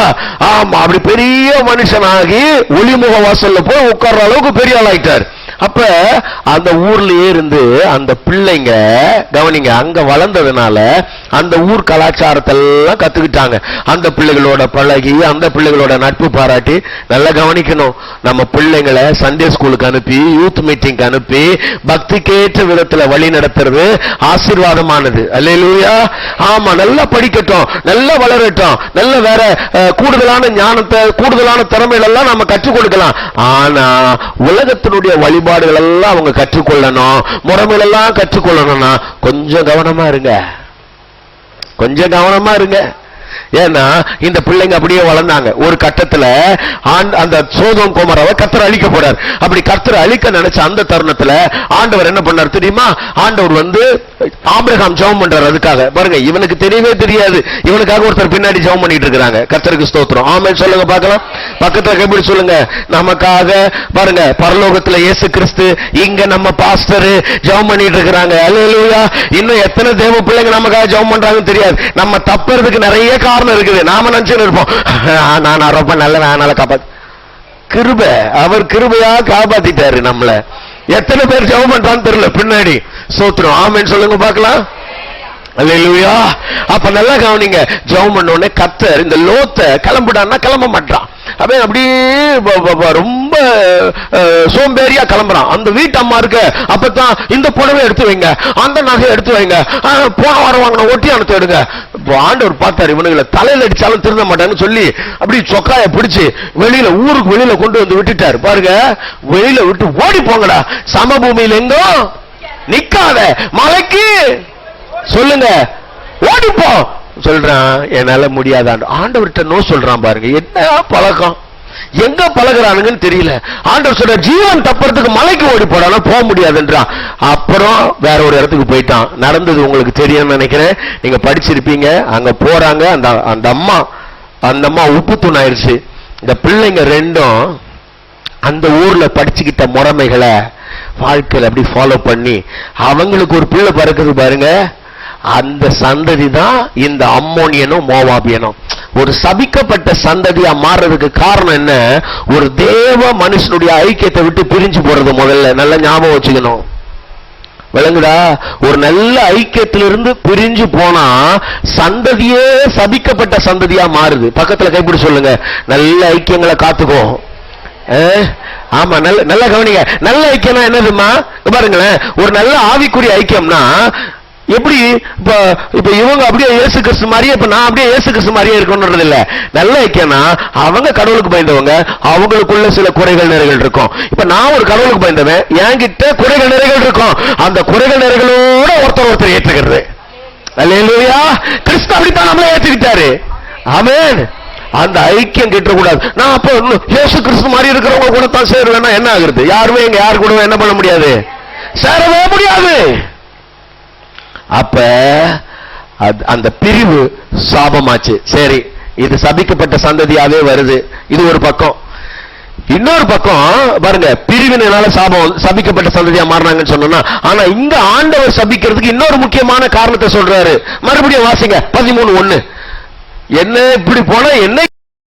ஆமா, அப்படி பெரிய மனுஷனாகி ஒளிமுக வாசல்ல போய் உட்கார்ற அளவுக்கு பெரிய ஆள் ஆயிட்டார். அப்ப அந்த ஊர்லயே இருந்து அந்த பிள்ளைங்க கவனிங்க, அங்க வளர்ந்ததுனால அந்த ஊர் கலாச்சாரத்தை எல்லாம் கத்துக்கிட்டாங்க. அந்த பிள்ளைகளோட பழகி, அந்த பிள்ளைகளோட நட்பு பாராட்டி. நல்லா கவனிக்கணும், நம்ம பிள்ளைங்களை சண்டே ஸ்கூலுக்கு அனுப்பி, யூத் மீட்டிங் அனுப்பி, பக்திக்கேற்ற விதத்துல வழி நடத்துறது ஆசீர்வாதமானது. அல்லேலூயா! ஆமா, நல்லா படிக்கட்டும், நல்லா வளரட்டும், நல்ல வேற கூடுதலான ஞானத்தை, கூடுதலான திறமைகள் எல்லாம் நம்ம கற்றுக் கொடுக்கலாம். ஆனா உலகத்தினுடைய வழிபாடுகள் எல்லாம் அவங்க கற்றுக்கொள்ளணும், முறைமைகள் எல்லாம் கற்றுக்கொள்ளணும்னா கொஞ்சம் கவனமா இருங்க, கொஞ்சம் கவனமா இருங்க. ஏன்னா இந்த பிள்ளைங்க அப்படியே வளர்ந்தாங்க. ஒரு கட்டத்துல அந்த சோதோம் கோமராவை கர்த்தர் அழிக்க போறார். அப்படி கர்த்தர் அழிக்க நினைச்ச அந்த தருணத்துல ஆண்டவர் என்ன பண்ணார் தெரியுமா? ஆண்டவர் ஆபிரகாம் ஜெபம் பண்றார். அதுக்காக பாருங்க, இவனுக்கு தெரியவே தெரியாது, இவனுக்காக ஒருத்தர் பின்னாடி ஜெபம் பண்ணிட்டு இருக்காங்க. கர்த்தருக்கு ஸ்தோத்திரம். ஆமென் சொல்லுங்க பார்க்கலாம். பக்கத்துல கைப்பிடி சொல்லுங்க. நமக்காக பாருங்க, பரலோகத்துல இயேசு கிறிஸ்து, இங்க நம்ம பாஸ்டர் ஜெபம் பண்ணிட்டு இருக்காங்க. அல்லேலூயா. இன்னும் எத்தனை தேவ பிள்ளைங்க நமக்காக ஜெபம் பண்றாங்கன்னு தெரியாது. நம்ம தப்புறதுக்கு நிறைய காரணம் இருக்குது. நாம நினைச்சுட்டு இருப்போம், நான் ரொம்ப நல்ல, நான் காப்பாத்து. கிருபை, அவர் கிருபையா காப்பாத்திட்டாரு நம்மள. எத்தனை பேர் ஜெபம் பண்றான்னு தெரியல பின்னாடி. ஸ்தோத்திரம். ஆமென் சொல்லுங்க பார்க்கலாம். அல்லேலூயா. அப்ப நல்லா கவனிங்க. ஜெபம் பண்ண உடனே கர்த்தர் இந்த லோத்தை கிளம்பிடான்னா கிளம்ப மாட்டான். அப்படியே ரொம்ப சோம்பேறியா கிளம்புறான். அந்த வீட்டு அம்மா இருக்க, அப்பதான் இந்த புடவை எடுத்து வைங்க, அந்த நகை எடுத்து வைங்க, போன வாரம் வாங்கின ஒட்டியானத்தை எடுங்க. ஆண்டவர் பார்த்தார், இவனுங்களை தலையில அடிச்சாலும் திருந்த மாட்டான்னு சொல்லி அப்படி சொக்காய பிடிச்சு வெளியில, ஊருக்கு வெளியில கொண்டு வந்து விட்டுட்டாரு. பாருங்க, வெளியில விட்டு ஓடி போங்கடா, சமபூமியில எங்கோ நிக்காத, மலைக்கு சொல்லுங்க ஓடிப்போ சொல்றான். என்னால முடியாதான் ஆண்டவர்கிட்ட நோ சொல்றான். பாருங்க என்ன பழக்கம், எங்க பழகுறானுங்கன்னு தெரியல. ஆண்டவர் சொல்ற, ஜீவன் தப்புறதுக்கு மலைக்கு ஓடி போடானா போக முடியாதுன்றான். அப்புறம் வேற ஒரு இடத்துக்கு போயிட்டான். நடந்தது உங்களுக்கு தெரியும்னு நினைக்கிறேன், நீங்க படிச்சிருப்பீங்க. அங்க போறாங்க, அந்த அம்மா உப்பு தூணாயிருச்சு. இந்த பிள்ளைங்க ரெண்டும் அந்த ஊர்ல படிச்சுக்கிட்ட முறைமைகளை வாழ்க்கையில் அப்படி ஃபாலோ பண்ணி அவங்களுக்கு ஒரு பிள்ளை பிறக்குது பாருங்க. அந்த சந்ததி தான் இந்த அம்மோனியனும் மோவாபியனும். ஒரு சபிக்கப்பட்ட சந்ததியா மாறுறதுக்கு காரணம் என்ன? ஒரு தேவ மனுஷனுடைய ஐக்கியத்தை விட்டு பிரிஞ்சு போறது. முதல்ல நல்ல ஞாபகம் வச்சுக்கணும். விளங்குதா? ஒரு நல்ல ஐக்கியத்திலிருந்து பிரிஞ்சு போனா சந்ததியே சபிக்கப்பட்ட சந்ததியா மாறுது. பக்கத்துல கைப்பிடி சொல்லுங்க, நல்ல ஐக்கியங்களை காத்துக்கோ. ஆமா, நல்ல கவனிங்க. நல்ல ஐக்கியம்னா என்னதுமா? பாருங்களேன், ஒரு நல்ல ஆவிக்குரிய ஐக்கியம்னா எப்படி? இப்ப இவங்க அப்படியே இயேசு கிறிஸ்து மாதிரியே, இப்ப நான் அப்படியே இயேசு கிறிஸ்து மாதிரியே இருக்கணும்ன்றது இல்ல. நல்ல ஐக்கியம்னா அவங்க கடவுளுக்கு பயந்தவங்க, அவங்களுக்குள்ள சில குறைகள் நிறைகள் இருக்கும். இப்ப நான் ஒரு கடவுளுக்கு பயந்தவன், என்கிட்ட குறைகள் நிறைகள் இருக்கும். அந்த குறைகள் நிறைகளோட ஒருத்தர் ஏற்றுக்கிறது. அல்லேலூயா. கிறிஸ்து அப்படித்தான் நம்மள ஏற்றுக்கிட்டாரு. ஆமென். அந்த ஐக்கியம் கிட்ட கூடாது. நான் அப்ப இயேசு கிறிஸ்து மாதிரி இருக்கிறவங்க கூட தான் சேருவேன்னா என்ன ஆகுறது? யாருமே எங்க யாரு கூட என்ன பண்ண முடியாது, சேரவே முடியாது. அப்ப அந்த பிரிவு சாபமாச்சு. சரி, இது சபிக்கப்பட்ட சந்ததியாவே வருது. இது ஒரு பக்கம். இன்னொரு பக்கம் பாருங்க, பிரிவினால சபிக்கப்பட்ட சந்ததியா மாறினாங்கன்னு சொன்னா, ஆனா இங்க ஆண்டவர் சபிக்கிறதுக்கு இன்னொரு முக்கியமான காரணத்தை சொல்றாரு. மறுபடியும் வாசிங்க 13:1. என்ன இப்படி போனா என்ன